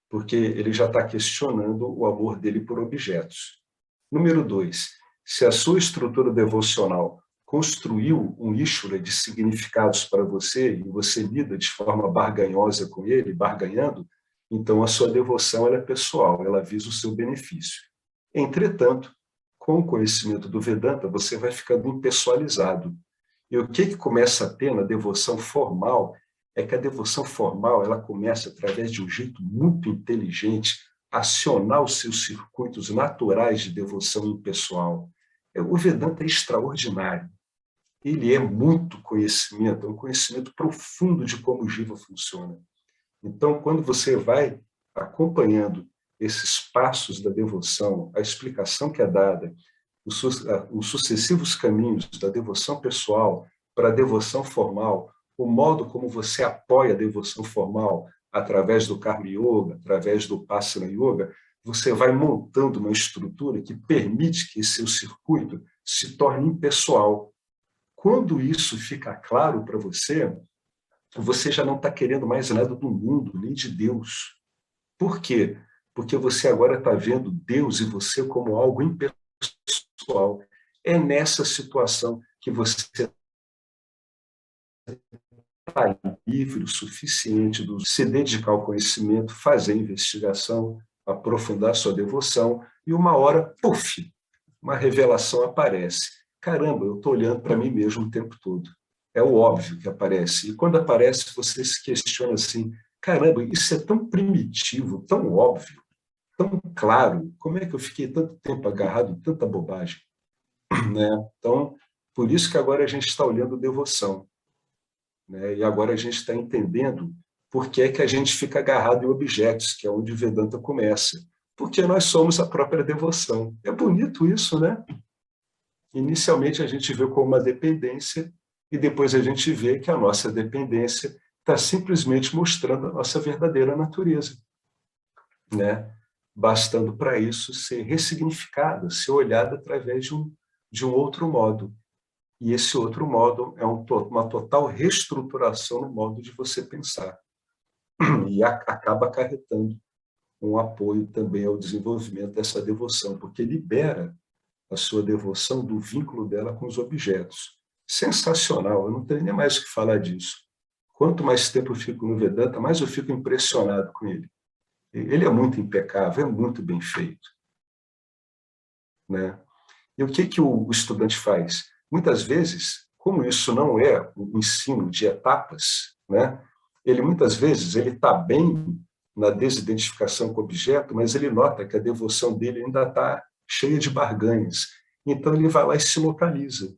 porque ele já está questionando o amor dele por objetos. Número 2, se a sua estrutura devocional construiu um Ishvara de significados para você e você lida de forma barganhosa com ele, barganhando, então a sua devoção ela é pessoal, ela visa o seu benefício. Entretanto, com o conhecimento do Vedanta, você vai ficando impessoalizado. E o que começa a ter na devoção formal é que a devoção formal ela começa através de um jeito muito inteligente acionar os seus circuitos naturais de devoção impessoal. O Vedanta é extraordinário. Ele é muito conhecimento, é um conhecimento profundo de como o Jiva funciona. Então, quando você vai acompanhando esses passos da devoção, a explicação que é dada, os sucessivos caminhos da devoção pessoal para a devoção formal, o modo como você apoia a devoção formal através do Karma Yoga, através do Upasana Yoga, você vai montando uma estrutura que permite que esse seu circuito se torne impessoal. Quando isso fica claro para você, você já não está querendo mais nada do mundo, nem de Deus. Por quê? Porque você agora está vendo Deus e você como algo impessoal. É nessa situação que você está livre o suficiente de se dedicar ao conhecimento, fazer investigação, aprofundar sua devoção, e uma hora, puf, uma revelação aparece. Caramba, eu estou olhando para mim mesmo o tempo todo. É o óbvio que aparece. E quando aparece, você se questiona assim, caramba, isso é tão primitivo, tão óbvio, tão claro. Como é que eu fiquei tanto tempo agarrado em tanta bobagem? né? Então, por isso que agora a gente está olhando devoção, né? E agora a gente está entendendo por que é que a gente fica agarrado em objetos, que é onde o Vedanta começa. Porque nós somos a própria devoção. É bonito isso, né? Inicialmente a gente vê como uma dependência e depois a gente vê que a nossa dependência está simplesmente mostrando a nossa verdadeira natureza, né? Bastando para isso ser ressignificada, ser olhada através de um outro modo. E esse outro modo é uma total reestruturação no modo de você pensar. E acaba acarretando um apoio também ao desenvolvimento dessa devoção, porque libera a sua devoção do vínculo dela com os objetos. Sensacional, eu não tenho nem mais o que falar disso. Quanto mais tempo eu fico no Vedanta, mais eu fico impressionado com ele. Ele é muito impecável, é muito bem feito, né? E o que o estudante faz? Muitas vezes, como isso não é um ensino de etapas, né? Ele muitas vezes ele está bem na desidentificação com o objeto, mas ele nota que a devoção dele ainda está cheia de barganhas. Então ele vai lá e se localiza.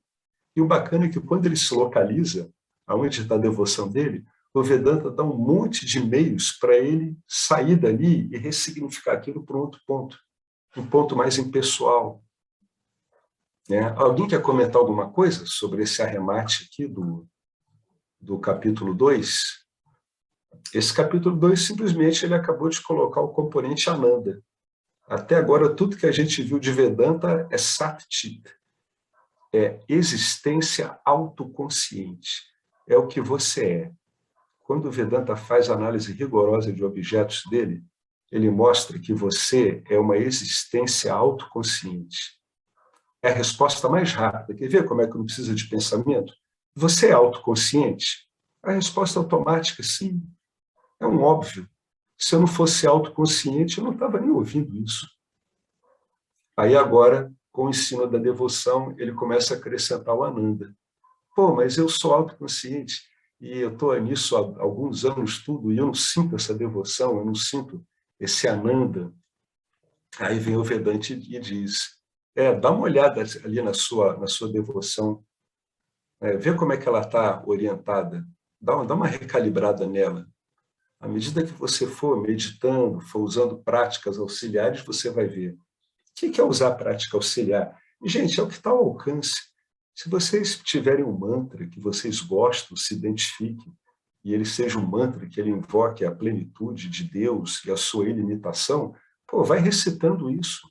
E o bacana é que quando ele se localiza, aonde está a devoção dele, o Vedanta dá um monte de meios para ele sair dali e ressignificar aquilo para um outro ponto, um ponto mais impessoal, né? Alguém quer comentar alguma coisa sobre esse arremate aqui do capítulo 2? Esse capítulo 2 simplesmente ele acabou de colocar o componente Ananda. Até agora, tudo que a gente viu de Vedanta é Satchit, é existência autoconsciente, é o que você é. Quando o Vedanta faz a análise rigorosa de objetos dele, ele mostra que você é uma existência autoconsciente. É a resposta mais rápida. Quer ver como é que não precisa de pensamento? Você é autoconsciente? A resposta automática, sim. É um óbvio. Se eu não fosse autoconsciente, eu não estava nem ouvindo isso. Aí agora, com o ensino da devoção, ele começa a acrescentar o Ananda. Pô, mas eu sou autoconsciente e eu estou nisso há alguns anos tudo e eu não sinto essa devoção, eu não sinto esse Ananda. Aí vem o Vedanta e diz, dá uma olhada ali na sua devoção, vê como é que ela está orientada, dá uma recalibrada nela. À medida que você for meditando, for usando práticas auxiliares, você vai ver. O que é usar prática auxiliar? Gente, é o que está ao alcance. Se vocês tiverem um mantra que vocês gostam, se identifiquem, e ele seja um mantra que ele invoque a plenitude de Deus e a sua ilimitação, pô, vai recitando isso.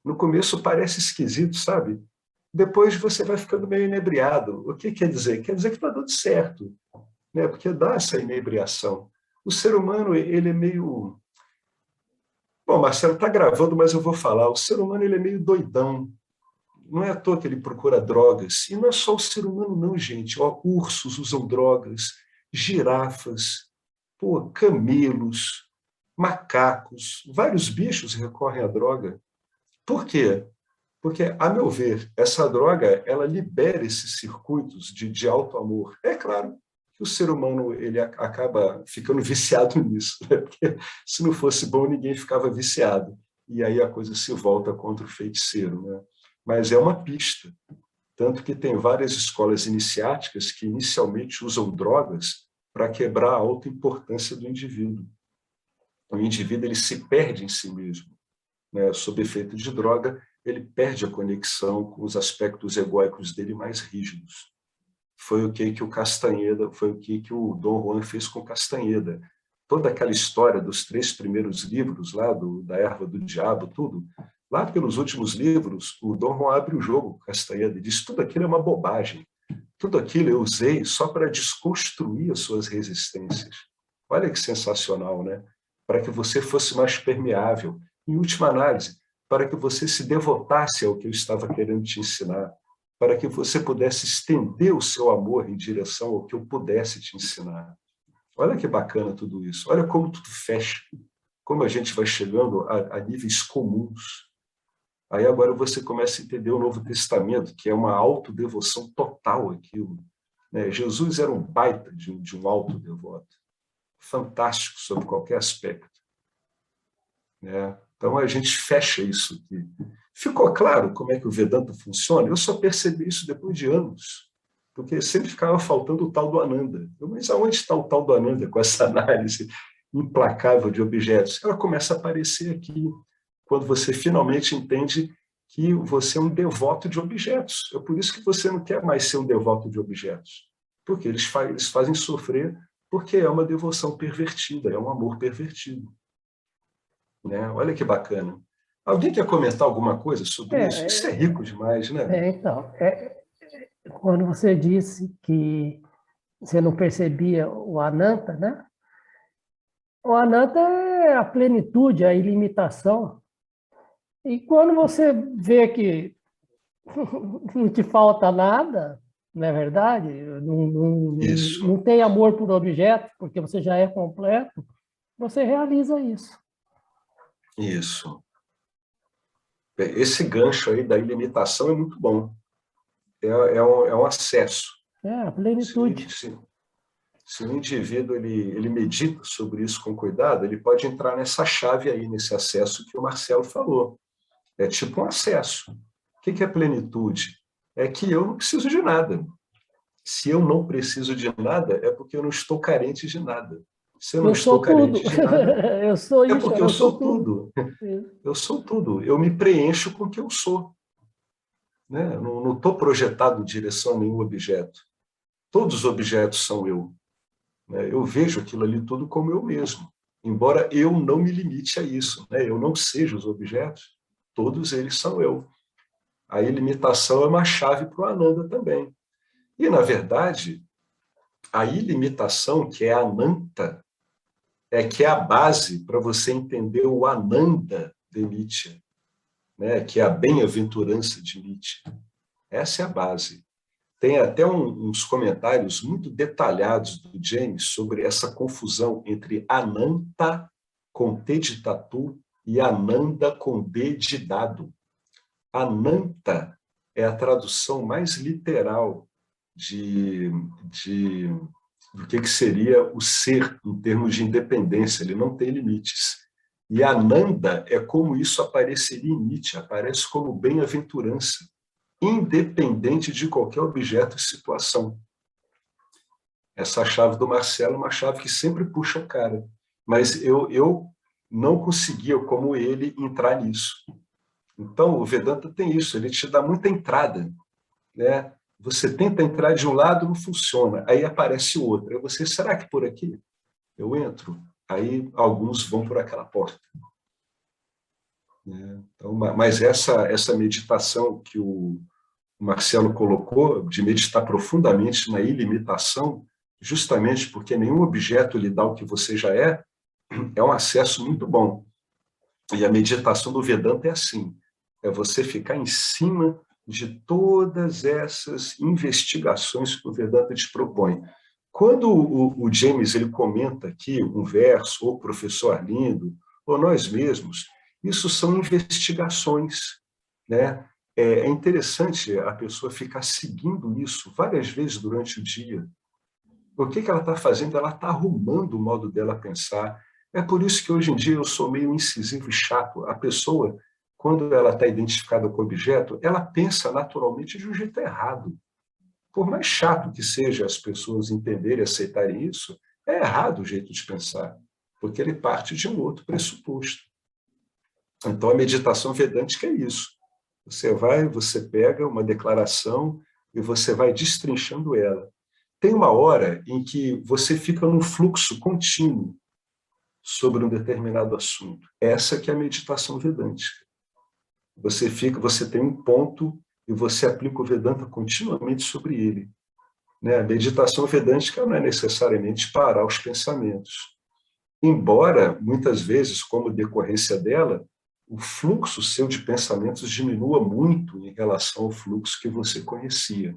No começo parece esquisito, sabe? Depois você vai ficando meio inebriado. O que quer dizer? Quer dizer que está dando certo, né? Porque dá essa inebriação. O ser humano, ele é meio... Bom, Marcelo, está gravando, mas eu vou falar. O ser humano ele é meio doidão. Não é à toa que ele procura drogas. E não é só o ser humano, não, gente. Ó, ursos usam drogas, girafas, pô, camelos, macacos, vários bichos recorrem à droga. Por quê? Porque, a meu ver, essa droga ela libera esses circuitos de auto-amor. É claro que o ser humano ele acaba ficando viciado nisso, né? Porque se não fosse bom, ninguém ficava viciado. E aí a coisa se volta contra o feiticeiro, né? Mas é uma pista. Tanto que tem várias escolas iniciáticas que inicialmente usam drogas para quebrar a autoimportância do indivíduo. O indivíduo ele se perde em si mesmo, né? Sob efeito de droga, ele perde a conexão com os aspectos egóicos dele mais rígidos. Foi o que o Castaneda, foi o que o Dom Juan fez com Castaneda. Toda aquela história dos 3 primeiros livros lá da Erva do Diabo, tudo, lá pelos últimos livros, o Dom Juan abre o jogo com Castaneda e diz: tudo aquilo é uma bobagem. Tudo aquilo eu usei só para desconstruir as suas resistências. Olha que sensacional, né? Para que você fosse mais permeável. Em última análise, para que você se devotasse ao que eu estava querendo te ensinar, para que você pudesse estender o seu amor em direção ao que eu pudesse te ensinar. Olha que bacana tudo isso. Olha como tudo fecha, como a gente vai chegando a níveis comuns. Aí agora você começa a entender o Novo Testamento, que é uma autodevoção total aquilo, né? Jesus era um baita de um autodevoto, fantástico sob qualquer aspecto, né? Então a gente fecha isso aqui, Ficou claro como é que o Vedanta funciona? Eu só percebi isso depois de anos, porque sempre ficava faltando o tal do Ananda. Mas aonde está o tal do Ananda com essa análise implacável de objetos? Ela começa a aparecer aqui, quando você finalmente entende que você é um devoto de objetos. É por isso que você não quer mais ser um devoto de objetos, porque eles fazem sofrer, porque é uma devoção pervertida, é um amor pervertido. Né? Olha que bacana. Alguém quer comentar alguma coisa sobre isso? Isso é rico demais, né? Então, quando você disse que você não percebia o Ananta, né? O Ananta é a plenitude, a ilimitação. E quando você vê que não te falta nada, não é verdade? Isso, Não tem amor por objeto, porque você já é completo, você realiza isso. isso. Esse gancho aí da ilimitação é muito bom. É um acesso. É a Se, plenitude. se, se o indivíduo ele medita sobre isso com cuidado, ele pode entrar nessa chave aí, nesse acesso que o Marcelo falou. É tipo um acesso. O que é plenitude? É que eu não preciso de nada. Se eu não preciso de nada, é porque eu não estou carente de nada. Se eu não Eu estou sou tudo. carente de nada, Eu sou é isso, porque eu eu sou sou tudo. tudo. Eu sou tudo. Eu me preencho com o que eu sou. Né? Eu não estou projetado em direção a nenhum objeto. Todos os objetos são eu. Né? Eu vejo aquilo ali tudo como eu mesmo. Embora eu não me limite a isso. Né? Eu não seja os objetos, todos eles são eu. A ilimitação é uma chave para o Ananda também. E, na verdade, a ilimitação, que é a Ananta, é que é a base para você entender o Ananda de Nietzsche, né? Que é a bem-aventurança de Nietzsche. Essa é a base. Tem até uns comentários muito detalhados do James sobre essa confusão entre Ananta com T de tatu e Ananda com D de dado. Ananta é a tradução mais literal de, de do que seria o ser em termos de independência. Ele não tem limites. E Ananda é como isso apareceria em Nietzsche, aparece como bem-aventurança, independente de qualquer objeto e situação. Essa chave do Marcelo é uma chave que sempre puxa o cara. Mas eu não conseguia, como ele, entrar nisso. Então, o Vedanta tem isso, ele te dá muita entrada. Né? Você tenta entrar de um lado, não funciona. Aí aparece o outro. Aí você, será que por aqui eu entro? Aí alguns vão por aquela porta. Né? Então, mas essa meditação que o Marcelo colocou, de meditar profundamente na ilimitação, justamente porque nenhum objeto lhe dá o que você já é um acesso muito bom. E a meditação do Vedanta é assim, é você ficar em cima de todas essas investigações que o Vedanta te propõe. Quando o James ele comenta aqui um verso, ou o professor Arlindo, ou nós mesmos, isso são investigações, né? É interessante a pessoa ficar seguindo isso várias vezes durante o dia. O que ela está fazendo? Ela está arrumando o modo dela pensar. É por isso que hoje em dia eu sou meio incisivo e chato. A pessoa, quando ela está identificada com o objeto, ela pensa naturalmente de um jeito errado. Por mais chato que seja as pessoas entenderem e aceitarem isso, é errado o jeito de pensar, porque ele parte de um outro pressuposto. Então, a meditação vedântica é isso. Você pega uma declaração e você vai destrinchando ela. Tem uma hora em que você fica num fluxo contínuo sobre um determinado assunto. Essa que é a meditação vedântica. Você tem um ponto e você aplica o Vedanta continuamente sobre ele. Né? A meditação vedântica não é necessariamente parar os pensamentos. Embora, muitas vezes, como decorrência dela, o fluxo seu de pensamentos diminua muito em relação ao fluxo que você conhecia.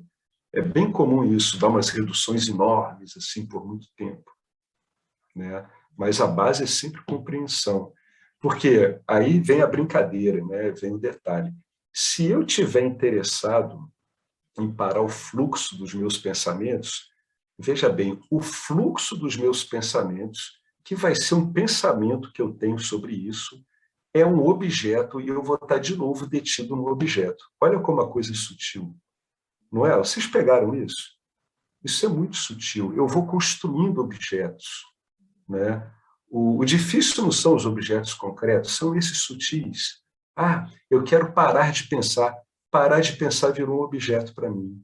É bem comum isso, dar umas reduções enormes assim por muito tempo. Né? Mas a base é sempre compreensão. Porque aí vem a brincadeira, né? Vem o detalhe. Se eu tiver interessado em parar o fluxo dos meus pensamentos, veja bem, o fluxo dos meus pensamentos, que vai ser um pensamento que eu tenho sobre isso, é um objeto e eu vou estar de novo detido no objeto. Olha como a coisa é sutil. Não é? Vocês pegaram isso? Isso é muito sutil. Eu vou construindo objetos, né? O difícil não são os objetos concretos, são esses sutis. Ah, eu quero parar de pensar. Parar de pensar virou um objeto para mim.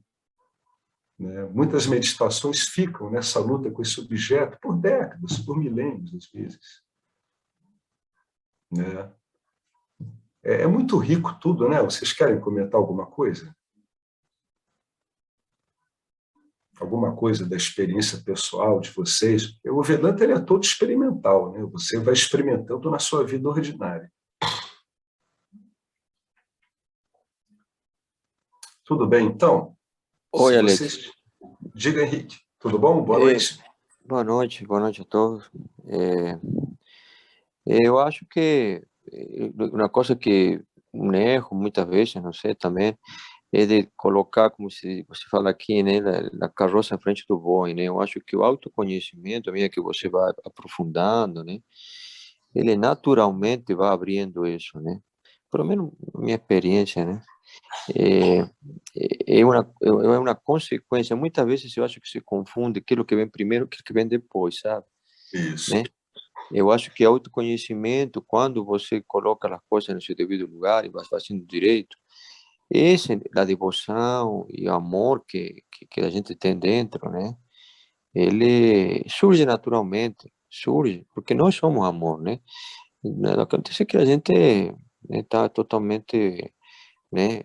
Né? Muitas meditações ficam nessa luta com esse objeto por décadas, por milênios, às vezes. Né? É muito rico tudo, né? Vocês querem comentar alguma coisa? Alguma coisa da experiência pessoal de vocês? O Vedanta ele é todo experimental, né? Você vai experimentando na sua vida ordinária. Tudo bem, então? Oi, Se Alex. vocês... Diga, Henrique. Tudo bom? Boa noite. Boa noite a todos. Eu acho que uma coisa que um erro muitas vezes, não sei, também, é de colocar, como você fala aqui, né, a carroça à frente do boi, né? Eu acho que o autoconhecimento, a medida que você vai aprofundando, né, ele naturalmente vai abrindo isso, né? Pelo menos minha experiência, né? É, é uma consequência. Muitas vezes eu acho que se confunde aquilo que vem primeiro com aquilo que vem depois, sabe? Isso. Né? Eu acho que autoconhecimento, quando você coloca as coisas no seu devido lugar e vai fazendo direito, esse da devoção e amor que a gente tem dentro, né? Ele surge naturalmente, surge, porque nós somos amor, né? Acontece que a gente está totalmente, né,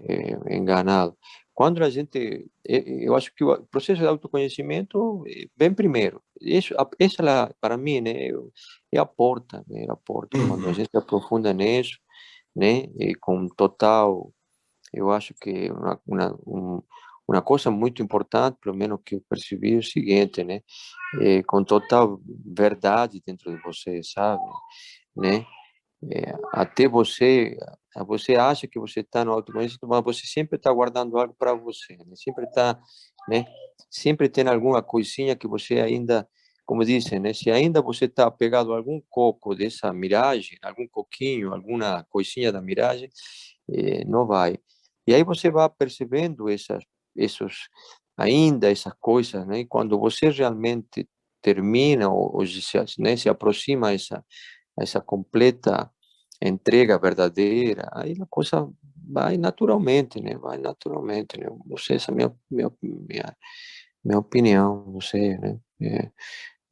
enganado. Quando a gente, eu acho que o processo de autoconhecimento vem primeiro. Isso, essa lá, para mim, né, é a porta, né, a porta. Quando a gente aprofunda nisso, né, e com total, eu acho que uma coisa muito importante, pelo menos que eu percebi, é o seguinte, né, com total verdade dentro de você, sabe, né? Até você acha que você está no autoconhecimento, mas você sempre está guardando algo para você, né? Sempre está, né? Sempre tem alguma coisinha que você ainda, como dizem, né? Se ainda você está pegado a algum coco dessa miragem, algum coquinho, alguma coisinha da miragem, não vai. E aí você vai percebendo esses, ainda essas coisas, né? E quando você realmente termina ou se aproxima essa completa entrega verdadeira, aí a coisa vai naturalmente, né? Vai naturalmente, né? Não sei, essa é a minha opinião, não sei, né?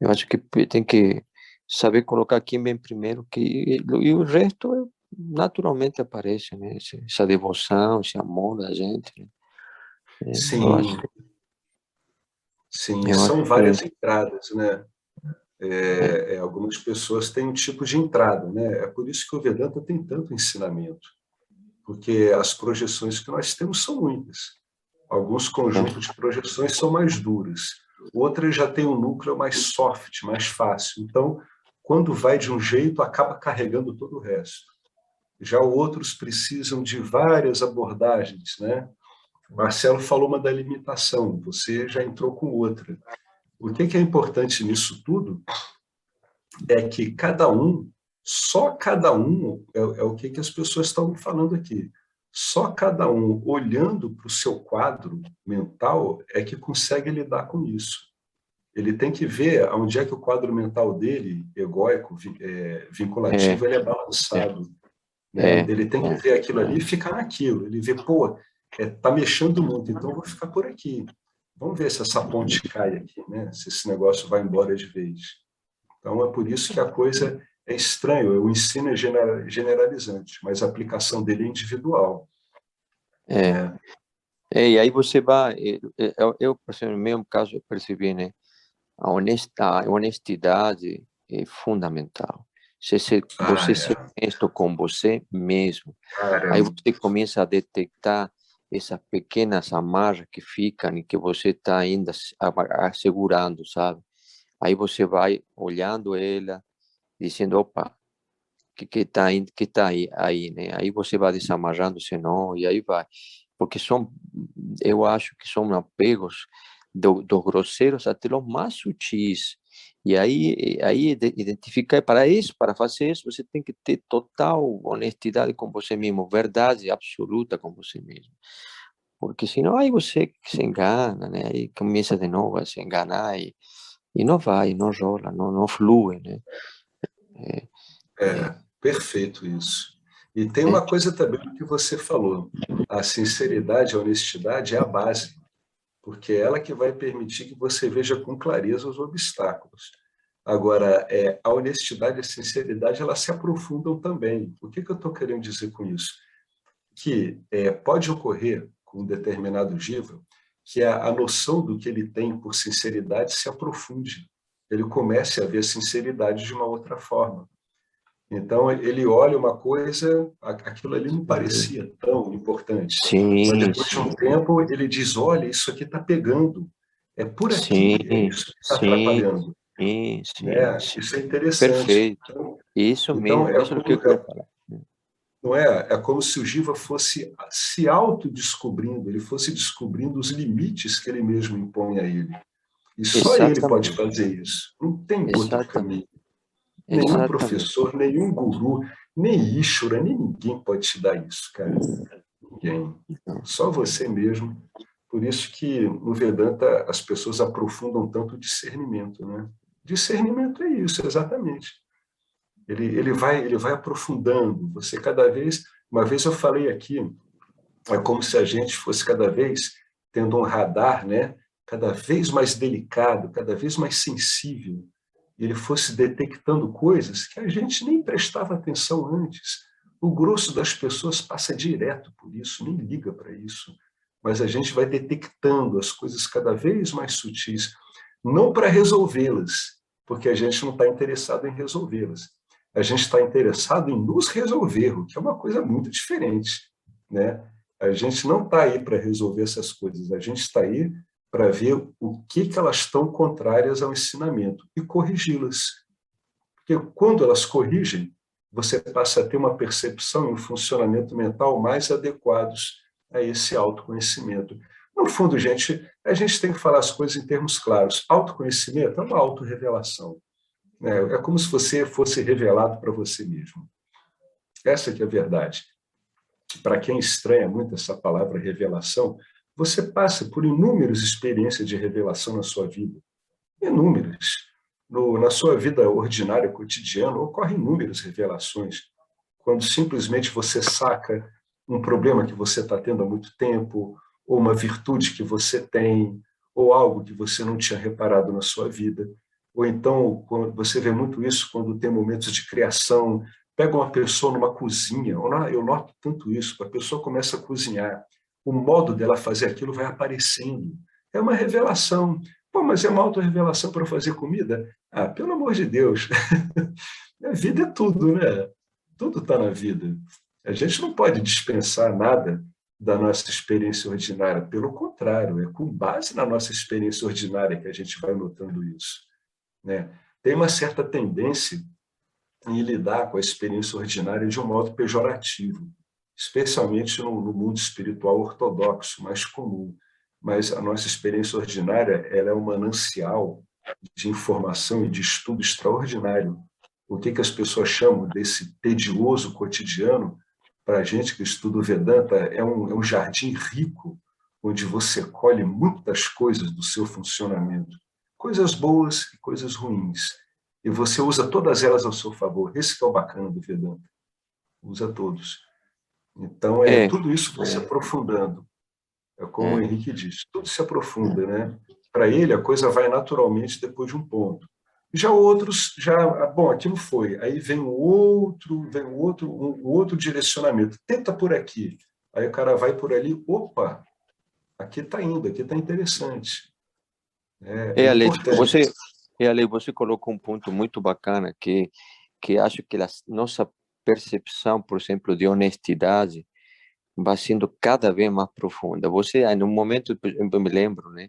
Eu acho que tem que saber colocar quem vem primeiro, e o resto naturalmente aparece, né? Essa devoção, esse amor da gente, né? Eu Sim, acho, sim, eu acho são que várias entradas, né? Algumas pessoas têm um tipo de entrada, né? É por isso que o Vedanta tem tanto ensinamento, porque as projeções que nós temos são muitas. Alguns conjuntos de projeções são mais duras, outras já têm um núcleo mais soft, mais fácil. Então, quando vai de um jeito, acaba carregando todo o resto. Já outros precisam de várias abordagens, né? Marcelo falou uma da limitação, você já entrou com outra. O que é importante nisso tudo é que cada um, só cada um, é o que as pessoas estão me falando aqui, só cada um olhando para o seu quadro mental é que consegue lidar com isso. Ele tem que ver onde é que o quadro mental dele, egóico, é, vinculativo, ele é é, balançado. Né? é, Ele tem que ver aquilo ali e ficar naquilo. Ele vê, pô, tá mexendo muito, então eu vou ficar por aqui. Vamos ver se essa ponte cai aqui, né? Se esse negócio vai embora de vez. Então, é por isso que a coisa é estranha. O ensino é generalizante, mas a aplicação dele é individual. é. Né? E aí você vai, no meu caso, eu percebi, né? A honestidade é fundamental. Ah, Você ser é. honesto com você mesmo. Cara, Aí você começa a detectar essas pequenas amarras que ficam e que você está ainda segurando, sabe? Aí você vai olhando ela, dizendo, opa, que tá aí, né? Aí você vai desamarrando, senão, e aí vai. Porque eu acho que são apegos dos grosseiros até os mais sutis. E aí identificar, para fazer isso, você tem que ter total honestidade com você mesmo, verdade absoluta com você mesmo. Porque senão aí você se engana, né? Aí começa de novo a se enganar e não vai, não rola, não flui, né? Perfeito isso. E tem É, uma coisa também que você falou, a sinceridade, a honestidade é a base, porque é ela que vai permitir que você veja com clareza os obstáculos. Agora, a honestidade e a sinceridade, elas se aprofundam também. O que eu estou querendo dizer com isso? Que pode ocorrer com um determinado jiva que a noção do que ele tem por sinceridade se aprofunde. Ele comece a ver a sinceridade de uma outra forma. Então, ele olha uma coisa, aquilo ali não parecia tão importante. Mas sim, depois de um tempo, ele diz, olha, isso aqui está pegando. É por aqui, é sim, isso que está sim, atrapalhando. sim, sim, Né? sim. Isso é interessante. Perfeito. Isso Então mesmo, isso é o que eu quero falar. não é como se o Jiva fosse se autodescobrindo, ele fosse descobrindo os limites que ele mesmo impõe a ele. E só ele pode Exatamente, fazer isso. Não tem outro exatamente, caminho. Nenhum exatamente. professor, nenhum guru, nem Ishvara, nem ninguém pode te dar isso, cara. Ninguém. Só você mesmo. Por isso que no Vedanta as pessoas aprofundam tanto o discernimento, né? Discernimento é isso, exatamente. Ele vai aprofundando. Você cada vez, uma vez eu falei aqui, é como se a gente fosse cada vez tendo um radar, né? Cada vez mais delicado, cada vez mais sensível. E ele fosse detectando coisas que a gente nem prestava atenção antes. O grosso das pessoas passa direto por isso, nem liga para isso. Mas a gente vai detectando as coisas cada vez mais sutis, não para resolvê-las, porque a gente não está interessado em resolvê-las. A gente está interessado em nos resolver, o que é uma coisa muito diferente, né? A gente não está aí para resolver essas coisas, a gente está aí para ver o que elas estão contrárias ao ensinamento e corrigi-las. Porque quando elas corrigem, você passa a ter uma percepção e um funcionamento mental mais adequados a esse autoconhecimento. No fundo, gente, a gente tem que falar as coisas em termos claros. Autoconhecimento é uma autorrevelação. É como se você fosse revelado para você mesmo. Essa que é a verdade. Para quem estranha muito essa palavra revelação, você passa por inúmeras experiências de revelação na sua vida. Inúmeras. Na sua vida ordinária, cotidiana, ocorrem inúmeras revelações. Quando simplesmente você saca um problema que você está tendo há muito tempo, ou uma virtude que você tem, ou algo que você não tinha reparado na sua vida. Ou então, você vê muito isso quando tem momentos de criação. Pega uma pessoa numa cozinha, eu noto tanto isso, a pessoa começa a cozinhar, o modo dela fazer aquilo vai aparecendo. É uma revelação. Pô, mas é uma autorrevelação para fazer comida? Ah, pelo amor de Deus. A vida é tudo, né? Tudo está na vida. A gente não pode dispensar nada da nossa experiência ordinária. Pelo contrário, é com base na nossa experiência ordinária que a gente vai notando isso, né? Tem uma certa tendência em lidar com a experiência ordinária de um modo pejorativo, especialmente no mundo espiritual ortodoxo, mais comum. Mas a nossa experiência ordinária ela é um manancial de informação e de estudo extraordinário. O que as pessoas chamam desse tedioso cotidiano, para a gente que estuda o Vedanta, é um jardim rico, onde você colhe muitas coisas do seu funcionamento, coisas boas e coisas ruins. E você usa todas elas ao seu favor. Esse que é o bacana do Vedanta. Usa todos. Então, É, tudo isso vai se aprofundando. É como o é, Henrique diz, tudo se aprofunda, né? Para ele, a coisa vai naturalmente depois de um ponto. Já outros, bom, aquilo foi. Aí vem um outro direcionamento. Tenta por aqui. Aí o cara vai por ali, opa, aqui está indo, aqui está interessante. É Ale, importante. Ale, você colocou um ponto muito bacana que acho que a nossa percepção, por exemplo, de honestidade vai sendo cada vez mais profunda. Você, em um momento, eu me lembro, né?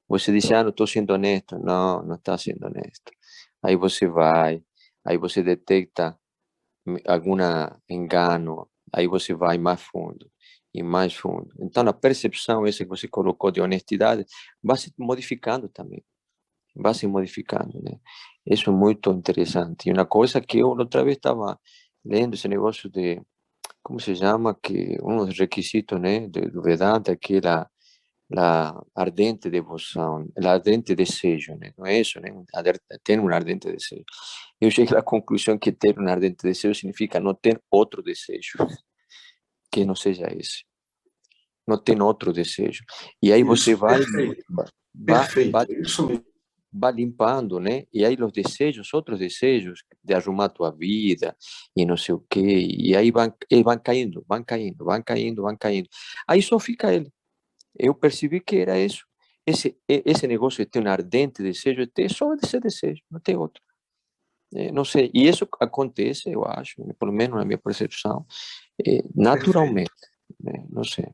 Você disse, não estou sendo honesto. Não, não está sendo honesto. Aí aí você detecta algum engano, aí você vai mais fundo e mais fundo. Então, a percepção essa que você colocou de honestidade vai se modificando também. vai se modificando, né? Isso é muito interessante. E uma coisa que eu outra vez estava lendo esse negócio de, como se chama, que um dos requisitos, né, do Vedanta é que la ardente devoção, o ardente desejo, né? Não é isso, né? Ter um ardente desejo. Eu cheguei à conclusão que ter um ardente desejo significa não ter outro desejo que não seja esse. Não tem outro desejo. E aí você Isso, perfeito, perfeito, é isso mesmo. vai limpando, né? E aí os desejos, outros desejos de arrumar tua vida e não sei o quê, e aí eles vão caindo, vão caindo, vão caindo, vão caindo. Aí só fica ele. Eu percebi que era isso. Esse negócio de ter um ardente desejo, é ter só esse desejo, não tem outro. Não sei, e isso acontece, eu acho, pelo menos na minha percepção, naturalmente, né? Não sei.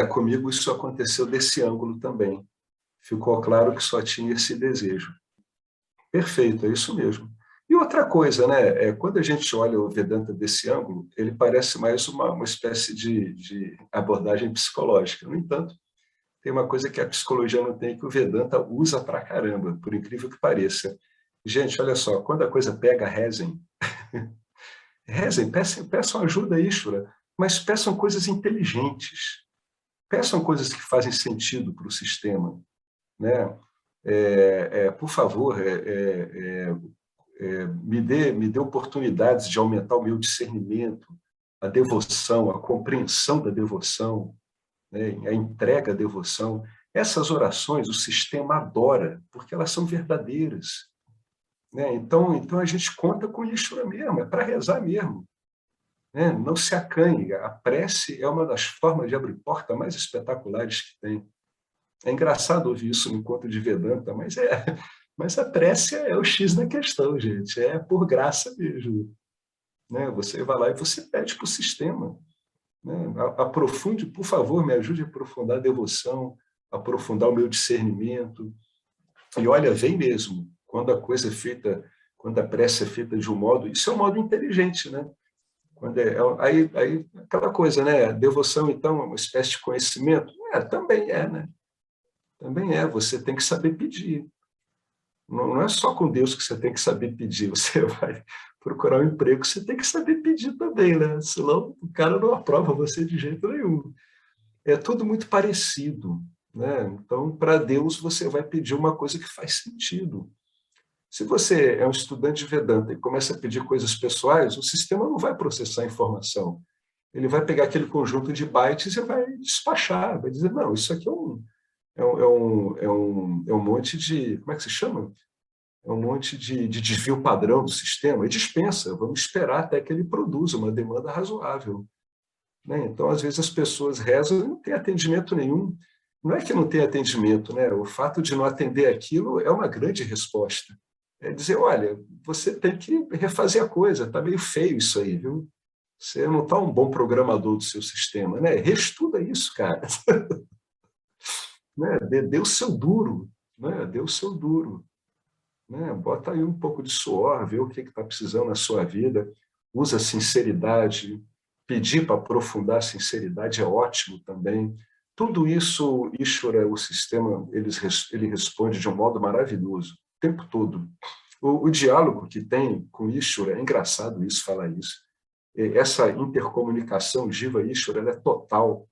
Comigo isso aconteceu desse ângulo também. Ficou claro que só tinha esse desejo. Perfeito, é isso mesmo. E outra coisa, né? Quando a gente olha o Vedanta desse ângulo, ele parece mais uma espécie de abordagem psicológica. No entanto, tem uma coisa que a psicologia não tem, que o Vedanta usa pra caramba, por incrível que pareça. Gente, olha só, quando a coisa pega, rezem. Rezem, peçam ajuda a Ishvara, mas peçam coisas inteligentes. Peçam coisas que fazem sentido para o sistema, né? Por favor, me dê oportunidades de aumentar o meu discernimento, a devoção, a compreensão da devoção, né? A entrega à devoção. Essas orações o sistema adora, porque elas são verdadeiras, né? Então a gente conta com isso mesmo, é para rezar mesmo, né? Não se acanhe, a prece é uma das formas de abrir porta mais espetaculares que tem. É engraçado ouvir isso no encontro de Vedanta, mas a prece é o X da questão, gente, é por graça mesmo, né? Você vai lá e você pede para o sistema, né? Aprofunde, por favor, me ajude a aprofundar a devoção, aprofundar o meu discernimento. E olha, vem mesmo, quando a coisa é feita, quando a prece é feita de um modo, isso é um modo inteligente, né? Aí aquela coisa, né? Devoção, então, é uma espécie de conhecimento? Também é, né? Também é, você tem que saber pedir. Não é só com Deus que você tem que saber pedir, você vai procurar um emprego, você tem que saber pedir também, né? Senão o cara não aprova você de jeito nenhum. É tudo muito parecido, né? Então, para Deus, você vai pedir uma coisa que faz sentido. Se você é um estudante de Vedanta e começa a pedir coisas pessoais, o sistema não vai processar a informação. Ele vai pegar aquele conjunto de bytes e vai despachar, vai dizer, não, isso aqui é um monte de, como é que se chama? É um monte de desvio padrão do sistema, e dispensa, vamos esperar até que ele produza uma demanda razoável, né? Então, às vezes, as pessoas rezam e não tem atendimento nenhum. Não é que não tem atendimento, né? O fato de não atender aquilo é uma grande resposta. É dizer, olha, você tem que refazer a coisa, está meio feio isso aí, viu? Você não está um bom programador do seu sistema, né? Reestuda isso, cara. Né? Dê o seu duro, né? Dê o seu duro, né? Bota aí um pouco de suor, vê o que está precisando na sua vida, usa sinceridade, pedir para aprofundar a sinceridade é ótimo também. Tudo isso, Ishvara, o sistema, ele responde de um modo maravilhoso, o tempo todo. O diálogo que tem com Ishvara, é engraçado isso, falar isso. Essa intercomunicação Jiva-Ishvara, ela é total,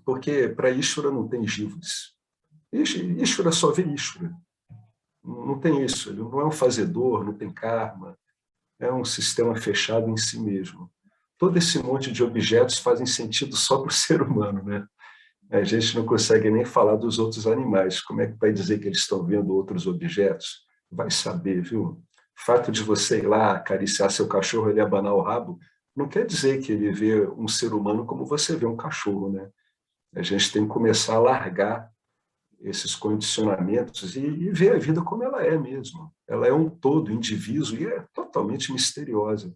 porque para Ishvara não tem jivas. Ishvara só vê Ishvara. Não tem isso, ele não é um fazedor, não tem karma, é um sistema fechado em si mesmo. Todo esse monte de objetos fazem sentido só para o ser humano, né? A gente não consegue nem falar dos outros animais. Como é que vai dizer que eles estão vendo outros objetos? Vai saber, viu? O fato de você ir lá acariciar seu cachorro e ele abanar o rabo, não quer dizer que ele vê um ser humano como você vê um cachorro, né? A gente tem que começar a largar esses condicionamentos e ver a vida como ela é mesmo. Ela é um todo, indivíduo, e é totalmente misteriosa.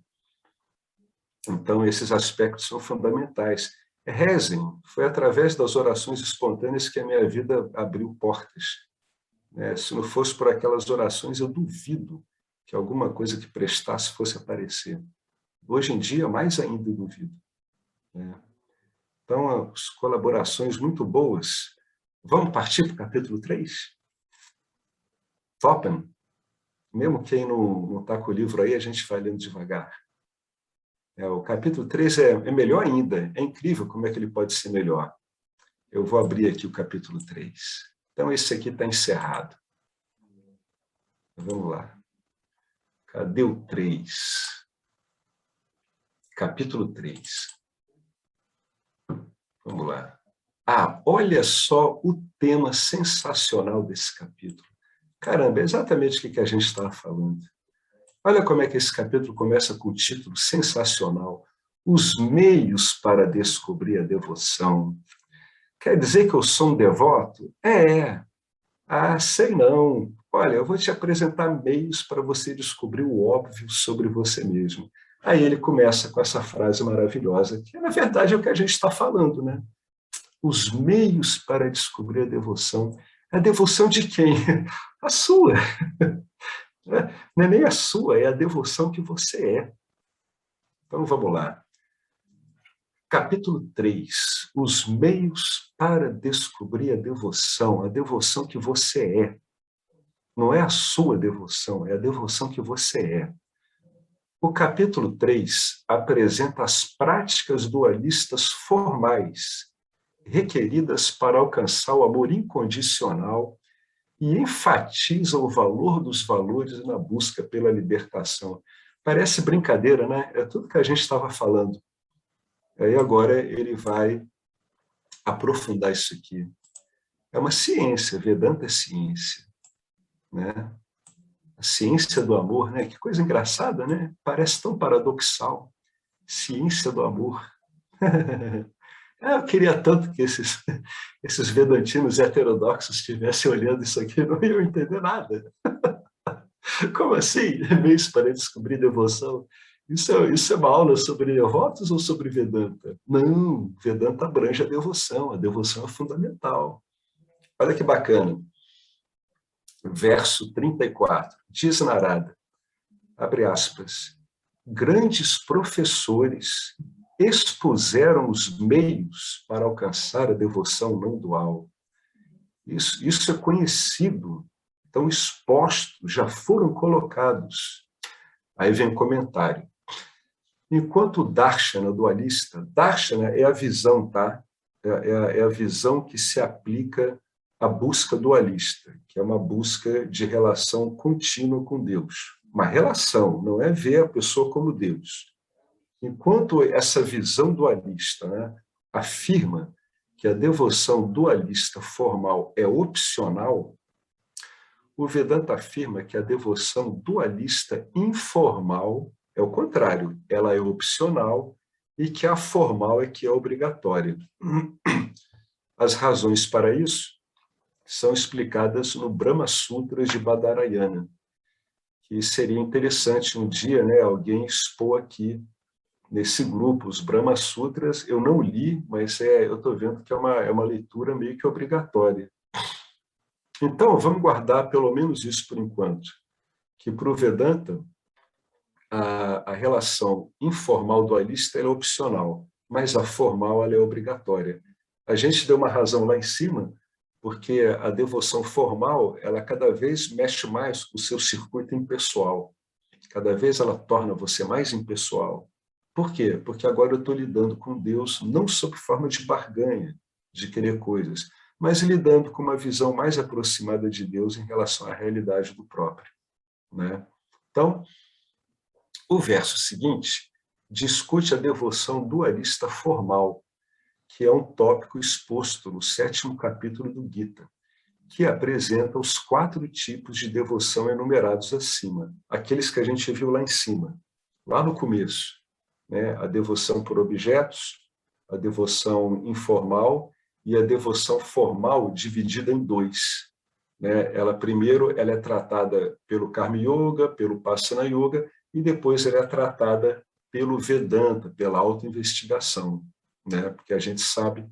Então, esses aspectos são fundamentais. Rezem, foi através das orações espontâneas que a minha vida abriu portas. Se não fosse por aquelas orações, eu duvido que alguma coisa que prestasse fosse aparecer. Hoje em dia, mais ainda eu duvido. Então, as colaborações muito boas. Vamos partir para o capítulo 3? Topem, mesmo quem não está com o livro aí, a gente vai lendo devagar. O capítulo 3 é melhor ainda, é incrível como é que ele pode ser melhor. Eu vou abrir aqui o capítulo 3. Então, esse aqui está encerrado. Vamos lá. Cadê o 3? Capítulo 3. Vamos lá. Olha só o tema sensacional desse capítulo. Caramba, é exatamente o que a gente estava falando. Olha como é que esse capítulo começa com um título sensacional. Os meios para descobrir a devoção. Quer dizer que eu sou um devoto? Sei não. Olha, eu vou te apresentar meios para você descobrir o óbvio sobre você mesmo. Aí ele começa com essa frase maravilhosa, que na verdade é o que a gente está falando, né? Os meios para descobrir a devoção. A devoção de quem? A sua. Não é nem a sua, é a devoção que você é. Então vamos lá. Capítulo 3. Os meios para descobrir a devoção que você é. Não é a sua devoção, é a devoção que você é. O capítulo 3 apresenta as práticas dualistas formais requeridas para alcançar o amor incondicional e enfatiza o valor dos valores na busca pela libertação. Parece brincadeira, né? É tudo que a gente estava falando. Aí agora ele vai aprofundar isso aqui. É uma ciência, Vedanta é ciência, né? A ciência do amor, né? Que coisa engraçada, né? Parece tão paradoxal. Ciência do amor. Eu queria tanto que esses vedantinos heterodoxos estivessem olhando isso aqui, não iam entender nada. Como assim? Meios para descobrir devoção? Isso é uma aula sobre devotos ou sobre Vedanta? Não, Vedanta abrange a devoção é fundamental. Olha que bacana. Verso 34. Diz Narada, abre aspas, grandes professores expuseram os meios para alcançar a devoção não dual. Isso é conhecido, estão expostos, já foram colocados. Aí vem o comentário. Enquanto o Darshana dualista, Darshana é a visão, tá? É a visão que se aplica à busca dualista, que é uma busca de relação contínua com Deus. Uma relação, não é ver a pessoa como Deus. Enquanto essa visão dualista, né, afirma que a devoção dualista formal é opcional, o Vedanta afirma que a devoção dualista informal é o contrário, ela é opcional e que a formal é que é obrigatória. As razões para isso são explicadas no Brahma Sutra de Badarayana, que seria interessante um dia, né, alguém expor aqui nesse grupo, os Brahma Sutras. Eu não li, mas eu estou vendo que é uma leitura meio que obrigatória. Então, vamos guardar pelo menos isso por enquanto, que para o Vedanta, a relação informal dualista é opcional, mas a formal ela é obrigatória. A gente deu uma razão lá em cima, porque a devoção formal, ela cada vez mexe mais com o seu circuito impessoal. Cada vez ela torna você mais impessoal. Por quê? Porque agora eu estou lidando com Deus não sob forma de barganha, de querer coisas, mas lidando com uma visão mais aproximada de Deus em relação à realidade do próprio, né? Então, o verso seguinte discute a devoção dualista formal, que é um tópico exposto no 7º capítulo do Gita, que apresenta os 4 tipos de devoção enumerados acima, aqueles que a gente viu lá em cima, lá no começo, né? A devoção por objetos, a devoção informal e a devoção formal dividida em 2. Né? Primeiro, ela é tratada pelo Karma Yoga, pelo Passana Yoga, e depois ela é tratada pelo Vedanta, pela autoinvestigação, né? Porque a gente sabe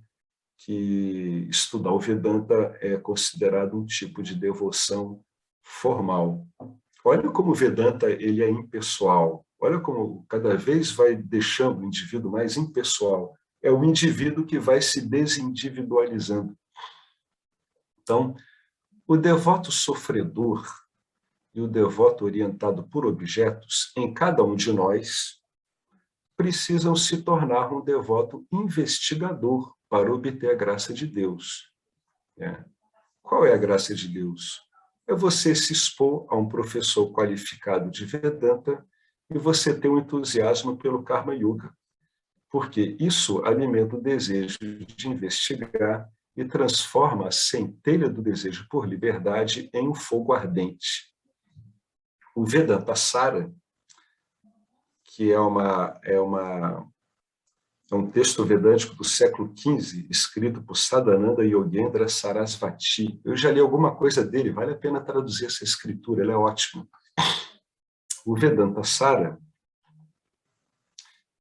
que estudar o Vedanta é considerado um tipo de devoção formal. Olha como o Vedanta ele é impessoal. Olha como cada vez vai deixando o indivíduo mais impessoal. É o indivíduo que vai se desindividualizando. Então, o devoto sofredor, e o devoto orientado por objetos, em cada um de nós, precisam se tornar um devoto investigador para obter a graça de Deus. Qual é a graça de Deus? É você se expor a um professor qualificado de Vedanta e você ter um entusiasmo pelo Karma Yoga, porque isso alimenta o desejo de investigar e transforma a centelha do desejo por liberdade em um fogo ardente. O Vedanta Sara, que é um texto vedântico do século XV, escrito por Sadananda Yogendra Sarasvati. Eu já li alguma coisa dele, vale a pena traduzir essa escritura, ela é ótima. O Vedanta Sara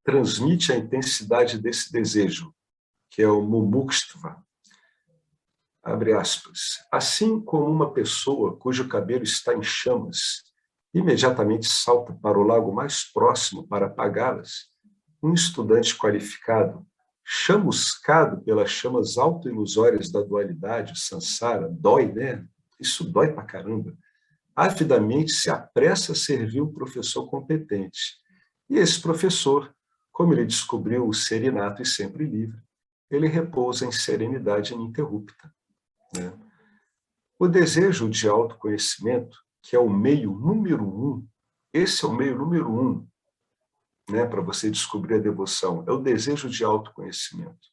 transmite a intensidade desse desejo, que é o mumukštva. Abre aspas. Assim como uma pessoa cujo cabelo está em chamas, imediatamente salta para o lago mais próximo para apagá-las, um estudante qualificado, chamuscado pelas chamas autoilusórias da dualidade, o samsara, dói, né? Isso dói pra caramba. Avidamente se apressa a servir um professor competente. E esse professor, como ele descobriu o ser inato e sempre livre, ele repousa em serenidade ininterrupta. Né? O desejo de autoconhecimento, que é o meio número 1, esse é o meio número 1, né, para você descobrir a devoção, é o desejo de autoconhecimento.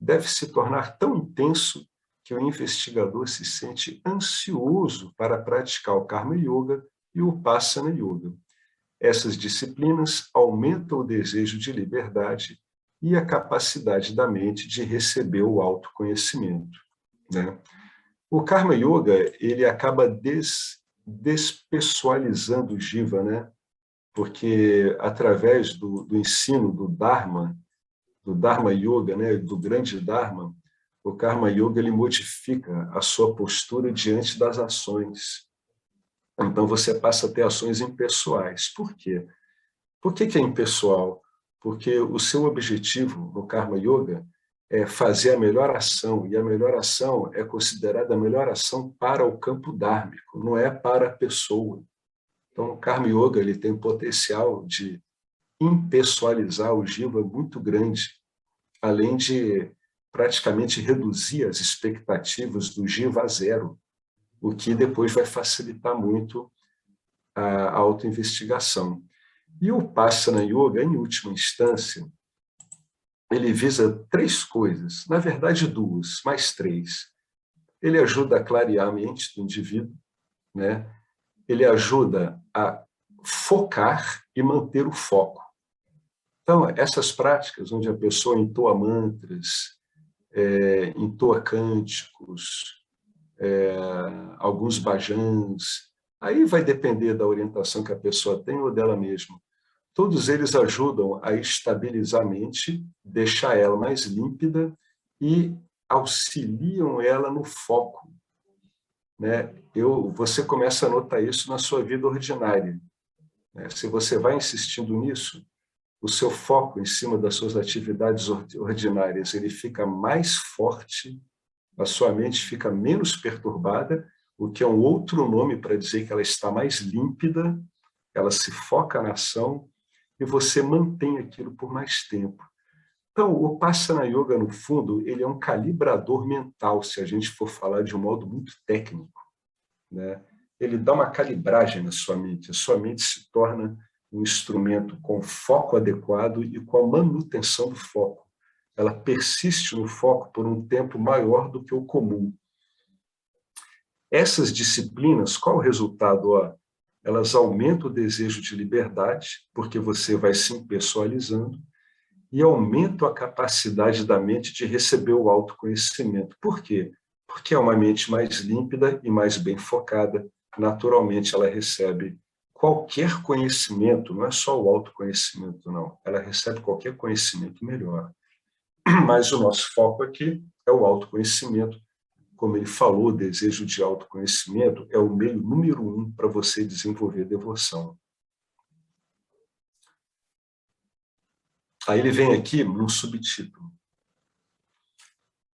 Deve se tornar tão intenso que o investigador se sente ansioso para praticar o Karma Yoga e o Upasana Yoga. Essas disciplinas aumentam o desejo de liberdade e a capacidade da mente de receber o autoconhecimento. Né? O Karma Yoga, ele acaba despessoalizando o Jiva, né? Porque através do ensino do Dharma Yoga, né? Do grande Dharma, o Karma Yoga ele modifica a sua postura diante das ações. Então você passa a ter ações impessoais. Por quê? Por que é impessoal? Porque o seu objetivo no Karma Yoga é fazer a melhor ação, e a melhor ação é considerada a melhor ação para o campo dármico, não é para a pessoa. Então, o Karma Yoga ele tem um potencial de impessoalizar o Jiva muito grande, além de praticamente reduzir as expectativas do Jiva a zero, o que depois vai facilitar muito a autoinvestigação. E o Upasana Yoga, em última instância, ele visa 3 coisas, na verdade 2, mais 3. Ele ajuda a clarear a mente do indivíduo, né? Ele ajuda a focar e manter o foco. Então, essas práticas onde a pessoa entoa mantras, entoa cânticos, alguns bhajans, aí vai depender da orientação que a pessoa tem ou dela mesma. Todos eles ajudam a estabilizar a mente, deixar ela mais límpida e auxiliam ela no foco. Né? Você começa a notar isso na sua vida ordinária. Né? Se você vai insistindo nisso, o seu foco em cima das suas atividades ordinárias ele fica mais forte, a sua mente fica menos perturbada, o que é um outro nome para dizer que ela está mais límpida, ela se foca na ação, e você mantém aquilo por mais tempo. Então, o Upasana Yoga, no fundo, ele é um calibrador mental, se a gente for falar de um modo muito técnico. Né? Ele dá uma calibragem na sua mente. A sua mente se torna um instrumento com foco adequado e com a manutenção do foco. Ela persiste no foco por um tempo maior do que o comum. Essas disciplinas, qual o resultado? Elas aumentam o desejo de liberdade, porque você vai se impessoalizando, e aumentam a capacidade da mente de receber o autoconhecimento. Por quê? Porque é uma mente mais límpida e mais bem focada. Naturalmente, ela recebe qualquer conhecimento, não é só o autoconhecimento, não. Ela recebe qualquer conhecimento melhor. Mas o nosso foco aqui é o autoconhecimento. Como ele falou, o desejo de autoconhecimento é o meio número 1 para você desenvolver devoção. Aí ele vem aqui num subtítulo.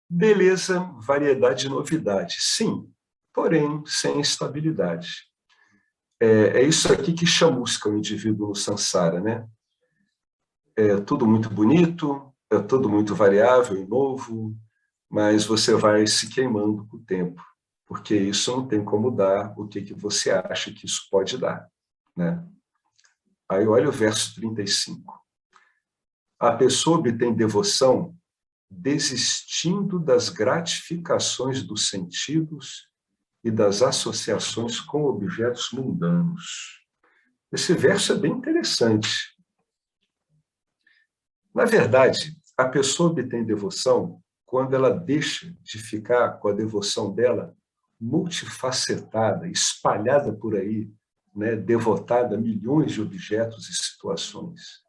Beleza, variedade e novidade. Sim, porém sem estabilidade. É isso aqui que chamusca o indivíduo no samsara, né? É tudo muito bonito, é tudo muito variável e novo, mas você vai se queimando com o tempo, porque isso não tem como dar o que você acha que isso pode dar, né? Aí olha o verso 35. A pessoa obtém devoção desistindo das gratificações dos sentidos e das associações com objetos mundanos. Esse verso é bem interessante. Na verdade, a pessoa obtém devoção quando ela deixa de ficar com a devoção dela multifacetada, espalhada por aí, né, devotada a milhões de objetos e situações.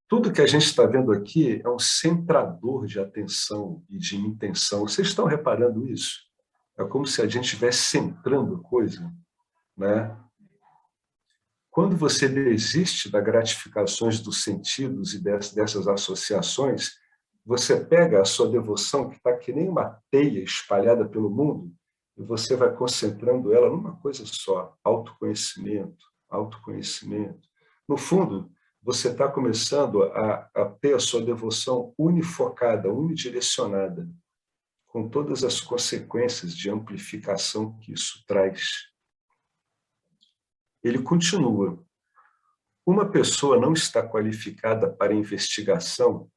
Tudo que a gente está vendo aqui é um centrador de atenção e de intenção. Vocês estão reparando isso? É como se a gente estivesse centrando a coisa, né? Quando você desiste das gratificações dos sentidos e dessas associações, você pega a sua devoção, que está que nem uma teia espalhada pelo mundo, e você vai concentrando ela numa coisa só, autoconhecimento, autoconhecimento. No fundo, você está começando a ter a sua devoção unifocada, unidirecionada, com todas as consequências de amplificação que isso traz. Ele continua. Uma pessoa não está qualificada para investigação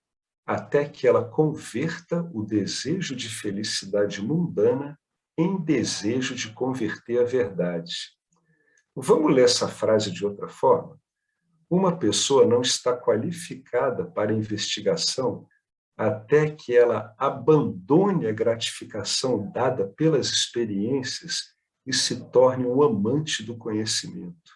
até que ela converta o desejo de felicidade mundana em desejo de converter a verdade. Vamos ler essa frase de outra forma? Uma pessoa não está qualificada para investigação até que ela abandone a gratificação dada pelas experiências e se torne um amante do conhecimento.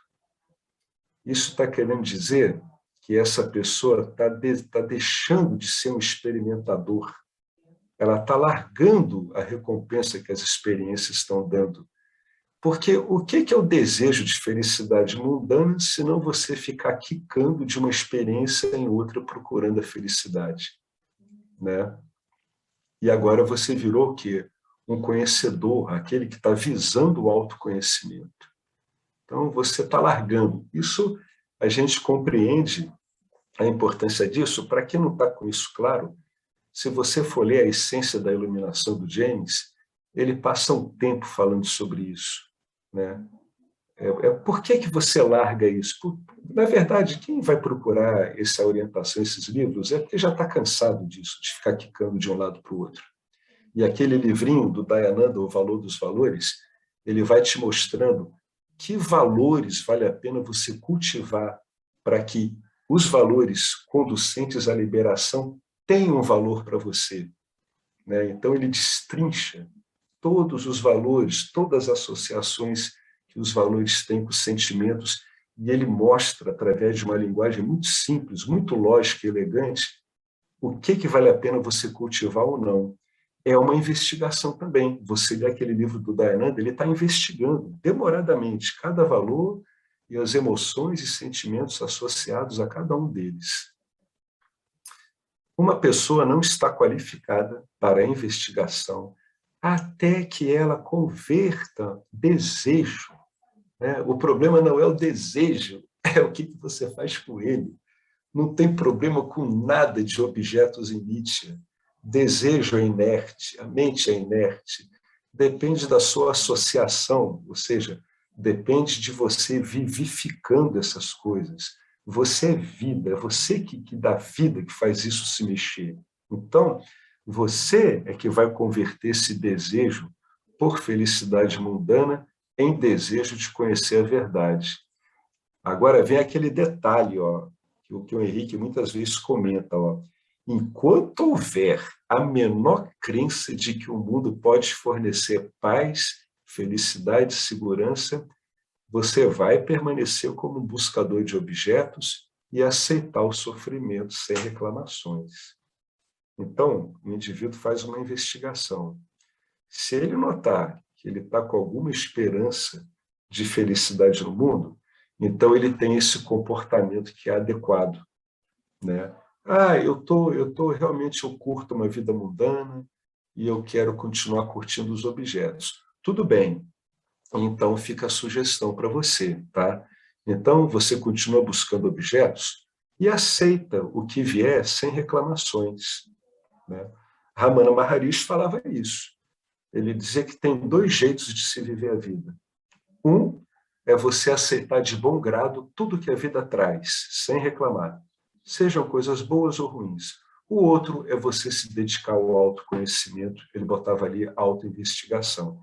Isso está querendo dizer que essa pessoa está deixando de ser um experimentador. Ela está largando a recompensa que as experiências estão dando. Porque o que é o desejo de felicidade mundana, se não você ficar quicando de uma experiência em outra procurando a felicidade, né? E agora você virou o quê? Um conhecedor, aquele que está visando o autoconhecimento. Então, você está largando. Isso, a gente compreende a importância disso. Para quem não está com isso claro, se você for ler a essência da iluminação do James, ele passa um tempo falando sobre isso, né? Por que você larga isso? Na verdade, quem vai procurar essa orientação, esses livros, é porque já está cansado disso, de ficar quicando de um lado para o outro. E aquele livrinho do Dayananda, O Valor dos Valores, ele vai te mostrando que valores vale a pena você cultivar para que os valores conducentes à liberação tenham valor para você, né? Então, ele destrincha todos os valores, todas as associações que os valores têm com os sentimentos, e ele mostra, através de uma linguagem muito simples, muito lógica e elegante, o que vale a pena você cultivar ou não. É uma investigação também. Você lê aquele livro do Dayananda, ele está investigando demoradamente cada valor e as emoções e sentimentos associados a cada um deles. Uma pessoa não está qualificada para a investigação até que ela converta desejo, né? O problema não é o desejo, é o que você faz com ele. Não tem problema com nada de objetos em Nietzsche. Desejo é inerte, a mente é inerte. Depende da sua associação, ou seja, depende de você vivificando essas coisas. Você é vida, é você que dá vida, que faz isso se mexer. Então, você é que vai converter esse desejo por felicidade mundana em desejo de conhecer a verdade. Agora vem aquele detalhe, ó, que o Henrique muitas vezes comenta, ó. Enquanto houver a menor crença de que o mundo pode fornecer paz, felicidade e segurança, você vai permanecer como um buscador de objetos e aceitar o sofrimento sem reclamações. Então, o indivíduo faz uma investigação. Se ele notar que ele está com alguma esperança de felicidade no mundo, então ele tem esse comportamento que é adequado, né? Eu curto uma vida mundana e eu quero continuar curtindo os objetos. Tudo bem, Então, fica a sugestão para você, tá? Então, você continua buscando objetos e aceita o que vier sem reclamações, né? Ramana Maharishi falava isso. Ele dizia que tem 2 jeitos de se viver a vida. Um é você aceitar de bom grado tudo que a vida traz, sem reclamar, sejam coisas boas ou ruins. O outro é você se dedicar ao autoconhecimento, ele botava ali autoinvestigação,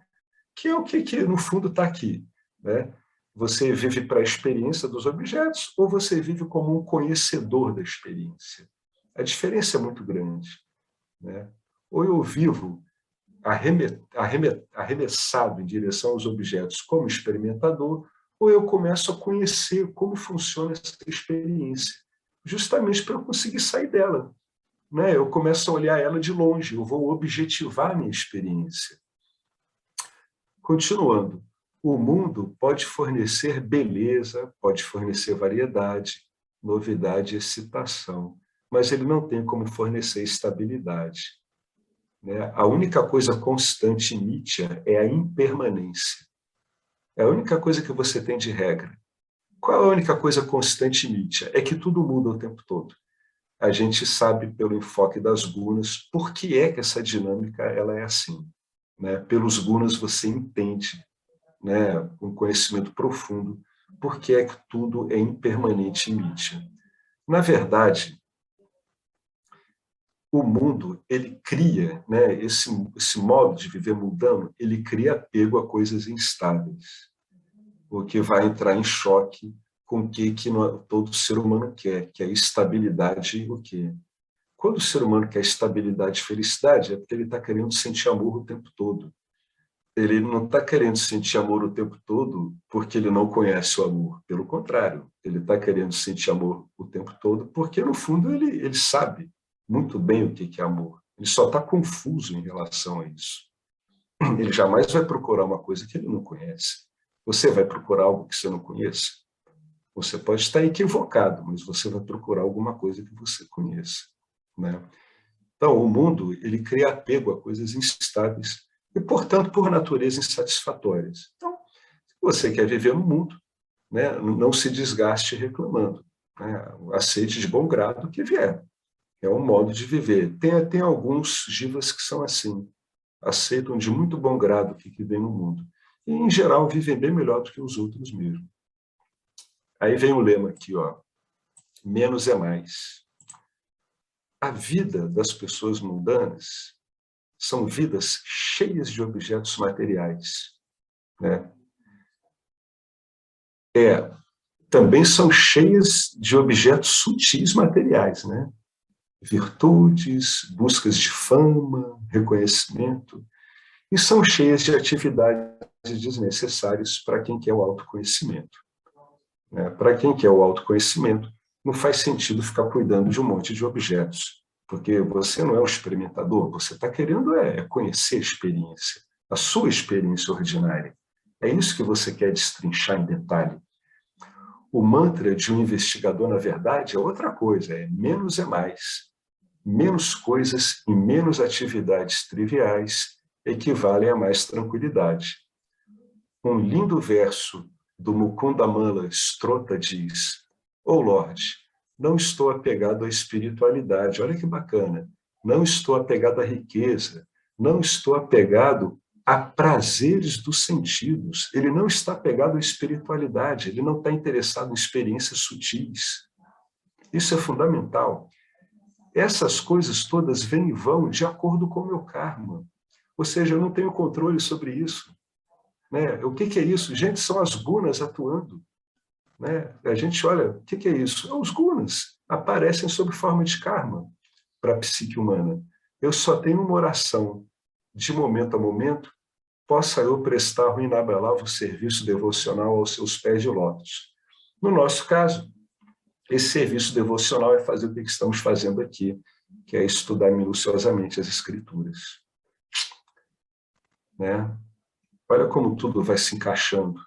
que é o que no fundo está aqui, né? Você vive para a experiência dos objetos ou você vive como um conhecedor da experiência? A diferença é muito grande, né? Ou eu vivo arremessado em direção aos objetos como experimentador, ou eu começo a conhecer como funciona essa experiência, justamente para eu conseguir sair dela, né? Eu começo a olhar ela de longe, eu vou objetivar a minha experiência. Continuando, o mundo pode fornecer beleza, pode fornecer variedade, novidade e excitação, mas ele não tem como fornecer estabilidade, né? A única coisa constante em Nietzsche é a impermanência. É a única coisa que você tem de regra. Qual é a única coisa constante em Nietzsche? É que tudo muda o tempo todo. A gente sabe pelo enfoque das gunas por que é que essa dinâmica ela é assim, né? Pelos gunas você entende, né, um conhecimento profundo por que é que tudo é impermanente em Nietzsche. Na verdade, o mundo, ele cria, né, esse modo de viver mundano, ele cria apego a coisas instáveis, o que vai entrar em choque com o que todo ser humano quer, que é estabilidade e o quê? Quando o ser humano quer estabilidade e felicidade, é porque ele está querendo sentir amor o tempo todo. Ele não está querendo sentir amor o tempo todo porque ele não conhece o amor. Pelo contrário, ele está querendo sentir amor o tempo todo porque, no fundo, ele sabe muito bem o que é amor. Ele só está confuso em relação a isso. Ele jamais vai procurar uma coisa que ele não conhece. Você vai procurar algo que você não conheça? Você pode estar equivocado, mas você vai procurar alguma coisa que você conheça, né? Então, o mundo, ele cria apego a coisas instáveis e, portanto, por natureza, insatisfatórias. Então, se você quer viver no mundo, né, não se desgaste reclamando, né? Aceite de bom grado o que vier. É um modo de viver. Tem alguns jivas que são assim, aceitam de muito bom grado o que vem no mundo. E, em geral, vivem bem melhor do que os outros mesmo. Aí vem o lema aqui, ó, menos é mais. A vida das pessoas mundanas são vidas cheias de objetos materiais, né? Também são cheias de objetos sutis materiais, né? Virtudes, buscas de fama, reconhecimento, e são cheias de atividades desnecessárias para quem quer o autoconhecimento, né? Para quem quer o autoconhecimento, não faz sentido ficar cuidando de um monte de objetos, porque você não é um experimentador, você está querendo conhecer a experiência, a sua experiência ordinária. É isso que você quer destrinchar em detalhe. O mantra de um investigador, na verdade, é outra coisa, é menos é mais. Menos coisas e menos atividades triviais equivalem a mais tranquilidade. Um lindo verso do Mukundamala Strota diz: "Ó Lorde, não estou apegado à espiritualidade", olha que bacana, não estou apegado à riqueza, não estou apegado a prazeres dos sentidos, ele não está apegado à espiritualidade, ele não está interessado em experiências sutis. Isso é fundamental. Essas coisas todas vêm e vão de acordo com o meu karma, ou seja, eu não tenho controle sobre isso, né? O que é isso? Gente, são as gunas atuando, né? A gente olha, o que é isso? Os gunas aparecem sob forma de karma para a psique humana. Eu só tenho uma oração, de momento a momento, possa eu prestar o inabalável serviço devocional aos seus pés de lótus. No nosso caso, esse serviço devocional é fazer o que estamos fazendo aqui, que é estudar minuciosamente as escrituras, né? Olha como tudo vai se encaixando.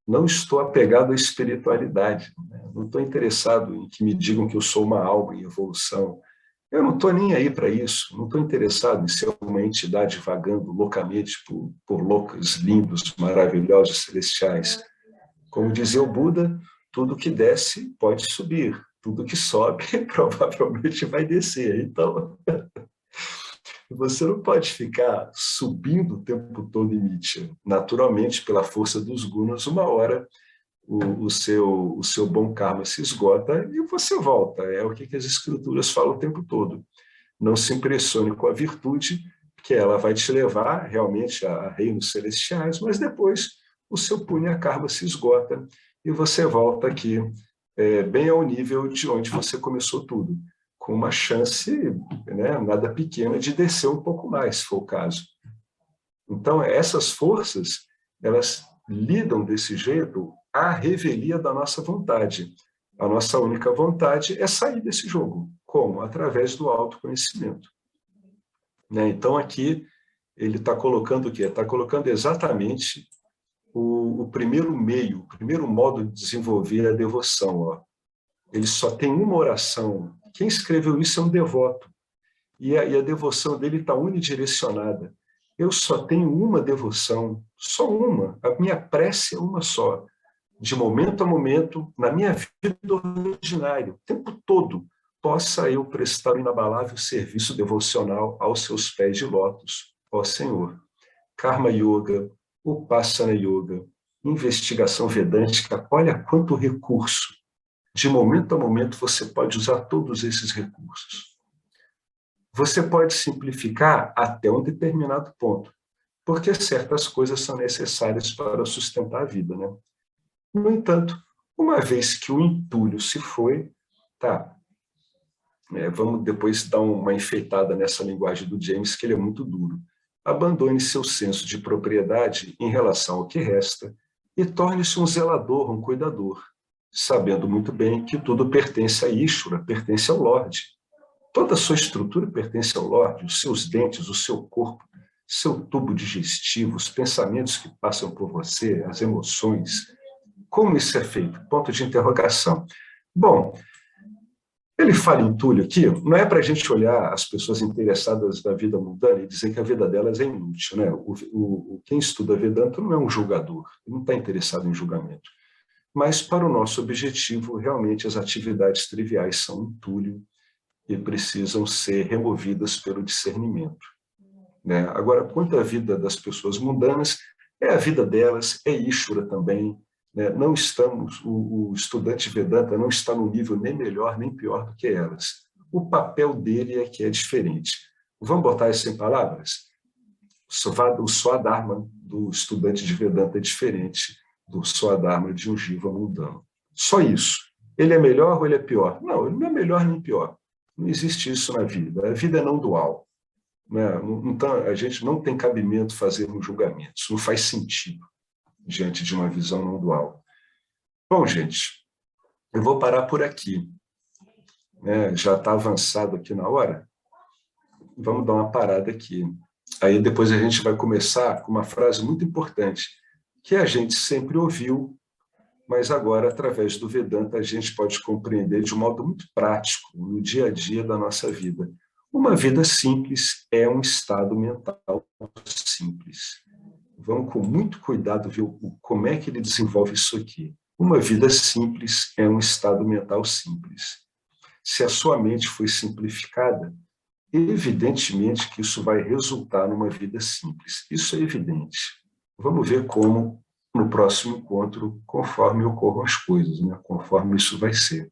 Não estou apegado à espiritualidade, né? Não estou interessado em que me digam que eu sou uma alma em evolução. Eu não estou nem aí para isso, não estou interessado em ser uma entidade vagando loucamente por locos lindos, maravilhosos, celestiais. Como dizia o Buda, tudo que desce pode subir, tudo que sobe provavelmente vai descer. Então, você não pode ficar subindo o tempo todo em Nietzsche. Naturalmente, pela força dos gunas, uma hora o seu bom karma se esgota e você volta. É o que as escrituras falam o tempo todo. Não se impressione com a virtude, que ela vai te levar realmente a reinos celestiais, mas depois o seu punya karma se esgota e você volta aqui bem ao nível de onde você começou tudo, com uma chance, né, nada pequena de descer um pouco mais, se for o caso. Então, essas forças, elas lidam desse jeito à revelia da nossa vontade. A nossa única vontade é sair desse jogo. Como? Através do autoconhecimento. Né? Então, aqui, ele está colocando o quê? Está colocando exatamente o primeiro meio, o primeiro modo de desenvolver a devoção. Ó. Ele só tem uma oração. Quem escreveu isso é um devoto. E a devoção dele está unidirecionada. Eu só tenho uma devoção, só uma. A minha prece é uma só. De momento a momento, na minha vida ordinária, o tempo todo, possa eu prestar um inabalável serviço devocional aos seus pés de lótus, ó Senhor. Karma Yoga, Upasana Yoga, investigação vedântica, olha quanto recurso. De momento a momento, você pode usar todos esses recursos. Você pode simplificar até um determinado ponto, porque certas coisas são necessárias para sustentar a vida, né? No entanto, uma vez que o entulho se foi, tá, vamos depois dar uma enfeitada nessa linguagem do James, que ele é muito duro. Abandone seu senso de propriedade em relação ao que resta e torne-se um zelador, um cuidador, sabendo muito bem que tudo pertence a Ishvara, pertence ao Lorde. Toda a sua estrutura pertence ao Lorde, os seus dentes, o seu corpo, seu tubo digestivo, os pensamentos que passam por você, as emoções. Como isso é feito? Ponto de interrogação. Bom, ele fala em Túlio aqui, não é para a gente olhar as pessoas interessadas na vida mundana e dizer que a vida delas é inútil, né? Quem estuda Vedanta não é um julgador, não está interessado em julgamento. Mas para o nosso objetivo, realmente as atividades triviais são um Túlio e precisam ser removidas pelo discernimento. Né? Agora, quanto à vida das pessoas mundanas, é a vida delas, é Ishvara também. Né? Não estamos, o estudante Vedanta não está no nível nem melhor nem pior do que elas. O papel dele é que é diferente. Vamos botar isso em palavras? O Swadharma do estudante de Vedanta é diferente do Swadharma de um jiva mundano. Só isso. Ele é melhor ou ele é pior? Não, ele não é melhor nem pior. Não existe isso na vida. A vida é não dual. Né? Então, a gente não tem cabimento fazer um julgamento. Isso não faz sentido diante de uma visão não dual. Bom, gente, eu vou parar por aqui. Né? Já está avançado aqui na hora. Vamos dar uma parada aqui. Aí depois a gente vai começar com uma frase muito importante, que a gente sempre ouviu, mas agora, através do Vedanta, a gente pode compreender de um modo muito prático, no dia a dia da nossa vida. Uma vida simples é um estado mental simples. Vamos com muito cuidado ver como é que ele desenvolve isso aqui. Uma vida simples é um estado mental simples. Se a sua mente foi simplificada, evidentemente que isso vai resultar numa vida simples. Isso é evidente. Vamos ver como no próximo encontro, conforme ocorram as coisas, né? Conforme isso vai ser.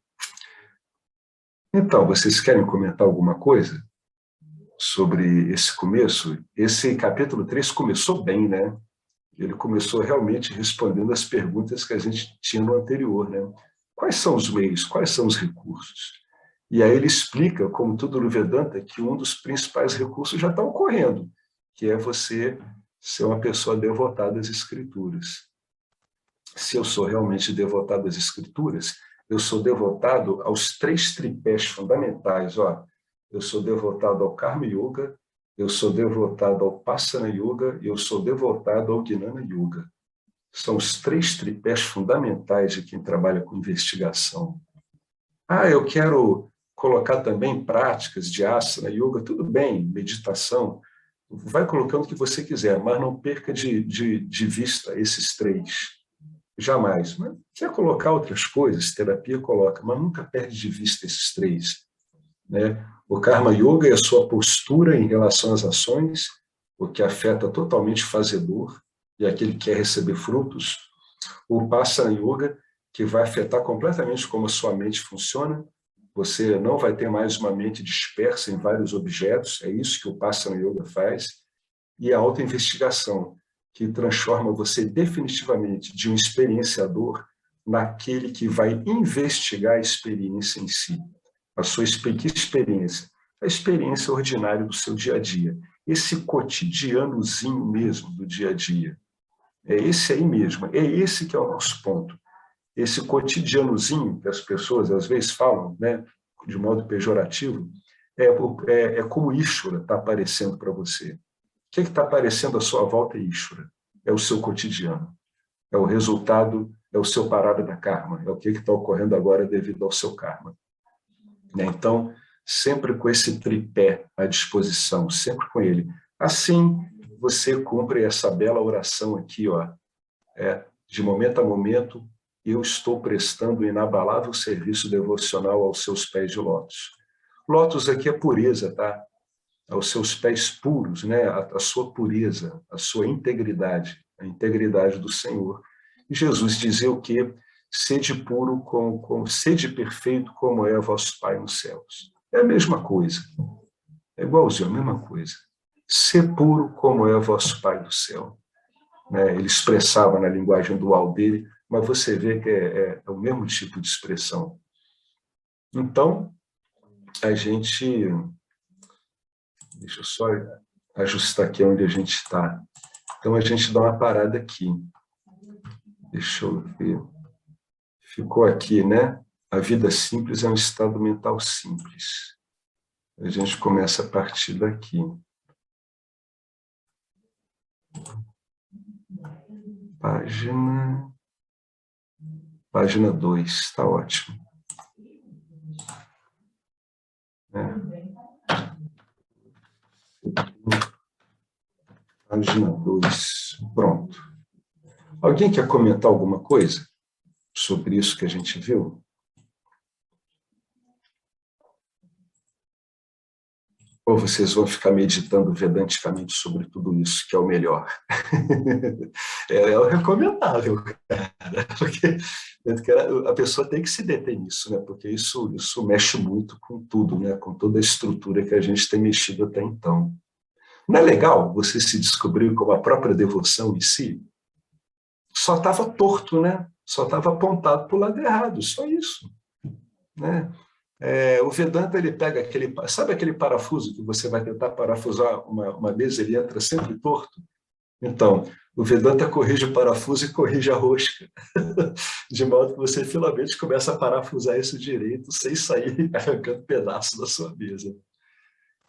Então, vocês querem comentar alguma coisa sobre esse começo? Esse capítulo 3 começou bem, né? Ele começou realmente respondendo as perguntas que a gente tinha no anterior, né? Quais são os meios? Quais são os recursos? E aí ele explica, como tudo no Vedanta, que um dos principais recursos já está ocorrendo, que é você ser uma pessoa devotada às escrituras. Se eu sou realmente devotado às escrituras, eu sou devotado aos 3 tripés fundamentais. Ó, eu sou devotado ao Karma Yoga, eu sou devotado ao Upasana Yoga e eu sou devotado ao Gnana Yoga. São os 3 tripés fundamentais de quem trabalha com investigação. Ah, eu quero colocar também práticas de asana, yoga, tudo bem, meditação, vai colocando o que você quiser, mas não perca de vista esses três. Jamais. Mas quer colocar outras coisas, terapia coloca, mas nunca perde de vista esses três. Né? O Karma Yoga é a sua postura em relação às ações, o que afeta totalmente o fazedor e aquele que quer receber frutos. O Upasana Yoga, que vai afetar completamente como a sua mente funciona. Você não vai ter mais uma mente dispersa em vários objetos, é isso que o Upasana Yoga faz. E a autoinvestigação, que transforma você definitivamente de um experienciador naquele que vai investigar a experiência em si. A sua experiência? A experiência ordinária do seu dia a dia. Esse cotidianozinho mesmo do dia a dia. É esse aí mesmo, é esse que é o nosso ponto. Esse cotidianozinho que as pessoas às vezes falam, né, de modo pejorativo, é como Ishvara está aparecendo para você. O que está aparecendo à sua volta é Ishvara. É o seu cotidiano. É o resultado, é o seu parada da karma. É o que está ocorrendo agora devido ao seu karma. Então, sempre com esse tripé à disposição, sempre com ele. Assim, você cumpre essa bela oração aqui, ó, de momento a momento, eu estou prestando inabalável serviço devocional aos seus pés de lótus. Lótus aqui é pureza, tá? Aos seus pés puros, né? A sua pureza, a sua integridade, a integridade do Senhor. E Jesus dizia o quê? Sede puro, sede perfeito como é vosso Pai nos céus. É a mesma coisa. É igualzinho, a mesma coisa. Ser puro como é vosso Pai do céu. Né? Ele expressava na linguagem dual dele, mas você vê que é o mesmo tipo de expressão. Então, a gente... Deixa eu só ajustar aqui onde a gente está. Então, a gente dá uma parada aqui. Deixa eu ver. Ficou aqui, né? A vida simples é um estado mental simples. A gente começa a partir daqui. Página 2, está ótimo. Página 2, pronto. Alguém quer comentar alguma coisa sobre isso que a gente viu? Ou vocês vão ficar meditando vedanticamente sobre tudo isso, que é o melhor? É o recomendável, cara, porque a pessoa tem que se deter nisso, né? Porque isso mexe muito com tudo, né? Com toda a estrutura que a gente tem mexido até então. Não é legal você se descobrir como a própria devoção em si? Só estava torto, né? Só estava apontado para o lado errado, só isso. Né? O Vedanta, ele pega sabe aquele parafuso que você vai tentar parafusar uma mesa, ele entra sempre torto? Então, o Vedanta corrige o parafuso e corrige a rosca, de modo que você finalmente começa a parafusar isso direito, sem sair arrancando pedaços da sua mesa.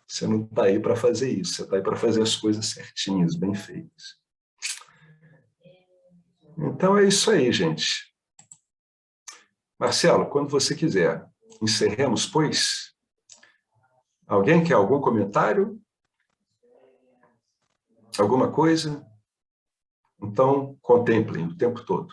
Você não está aí para fazer isso, você está aí para fazer as coisas certinhas, bem feitas. Então é isso aí, gente. Marcelo, quando você quiser, encerremos, pois. Alguém quer algum comentário? Alguma coisa? Então, contemplem o tempo todo.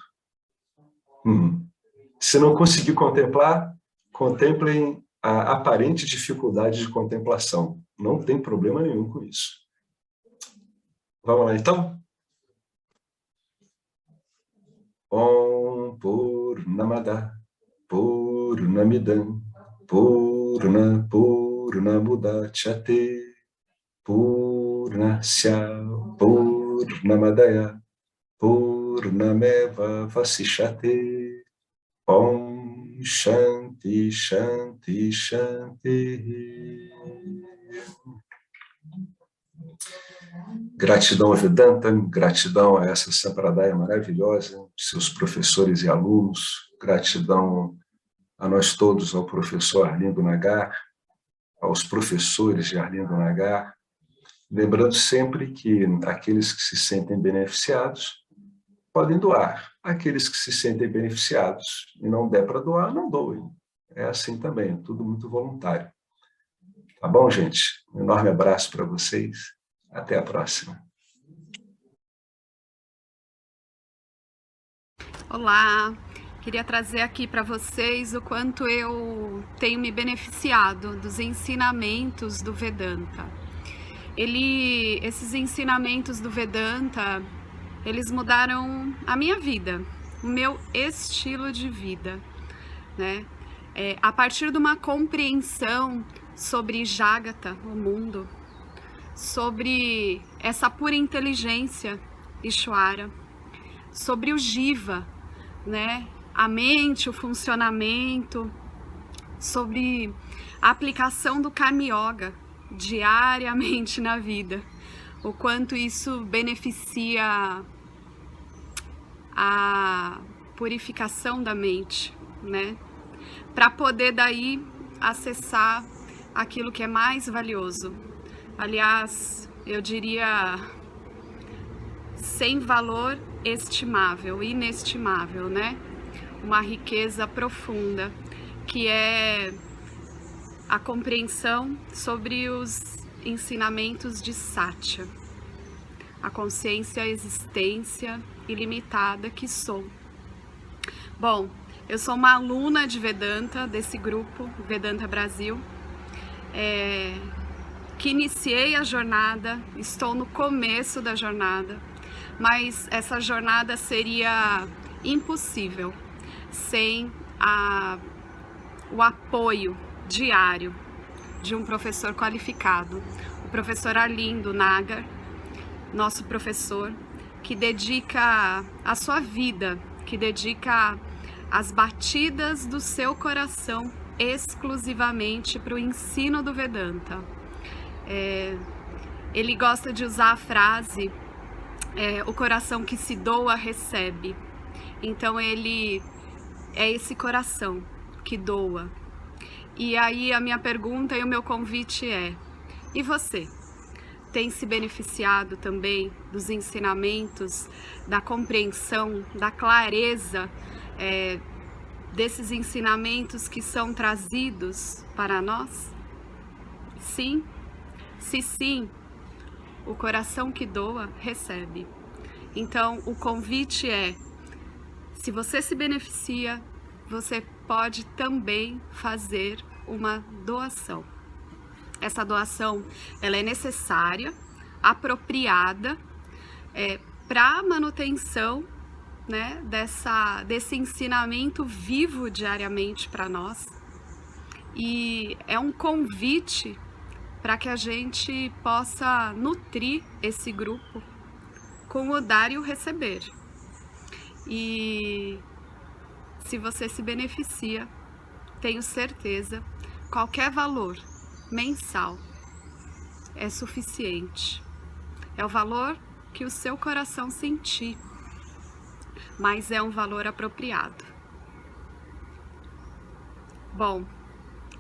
Se não conseguir contemplar, contemplem a aparente dificuldade de contemplação. Não tem problema nenhum com isso. Vamos lá, então? Om Purnamada Purnamidam Purnamudachyate Purnasya Purnamadaya Purnameva Vasishyate. Om Shanti Shanti Shanti. Gratidão a Vedanta, gratidão a essa Sampradaya maravilhosa, seus professores e alunos, gratidão a nós todos, ao professor Arlindo Nagar, aos professores de Arlindo Nagar, lembrando sempre que aqueles que se sentem beneficiados podem doar. Aqueles que se sentem beneficiados e não der para doar, não doem. é assim também, é tudo muito voluntário. Tá bom, gente? Um enorme abraço para vocês. Até a próxima. Olá, queria trazer aqui para vocês o quanto eu tenho me beneficiado dos ensinamentos do Vedanta. Esses ensinamentos do Vedanta, eles mudaram a minha vida, o meu estilo de vida, né? A partir de uma compreensão sobre Jagata, o mundo, sobre essa pura inteligência, Ishvara, sobre o Jiva, né? A mente, o funcionamento, sobre a aplicação do Karma Yoga diariamente na vida, o quanto isso beneficia a purificação da mente, né? Para poder daí acessar aquilo que é mais valioso. Aliás, eu diria sem valor estimável, inestimável, né? Uma riqueza profunda, que é a compreensão sobre os ensinamentos de Satya, a consciência, a existência ilimitada que sou. Bom, eu sou uma aluna de Vedanta, desse grupo, Vedanta Brasil, que iniciei a jornada, estou no começo da jornada, mas essa jornada seria impossível sem o apoio diário de um professor qualificado, o professor Arlindo Nagar, nosso professor, que dedica a sua vida, que dedica as batidas do seu coração exclusivamente para o ensino do Vedanta. Ele gosta de usar a frase o coração que se doa recebe. Então ele é esse coração que doa. E aí a minha pergunta e o meu convite é: e você? Tem se beneficiado também dos ensinamentos, da compreensão, da clareza desses ensinamentos que são trazidos para nós? Sim? Se sim, o coração que doa recebe. Então o convite é: se você se beneficia, você pode também fazer uma doação. Essa doação, ela é necessária, apropriada, para a manutenção, né, desse ensinamento vivo diariamente para nós. E é um convite para que a gente possa nutrir esse grupo com o dar e o receber. E se você se beneficia, tenho certeza, qualquer valor mensal é suficiente. É o valor que o seu coração sentir, mas é um valor apropriado. Bom,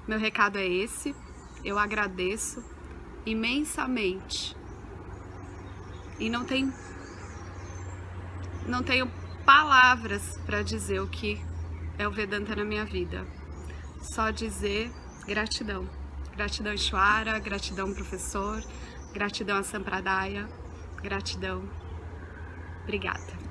meu recado é esse. Eu agradeço imensamente e não tenho palavras para dizer o que é o Vedanta na minha vida. Só dizer gratidão. Gratidão Ishvara, gratidão professor, gratidão a Sampradaya, gratidão. Obrigada.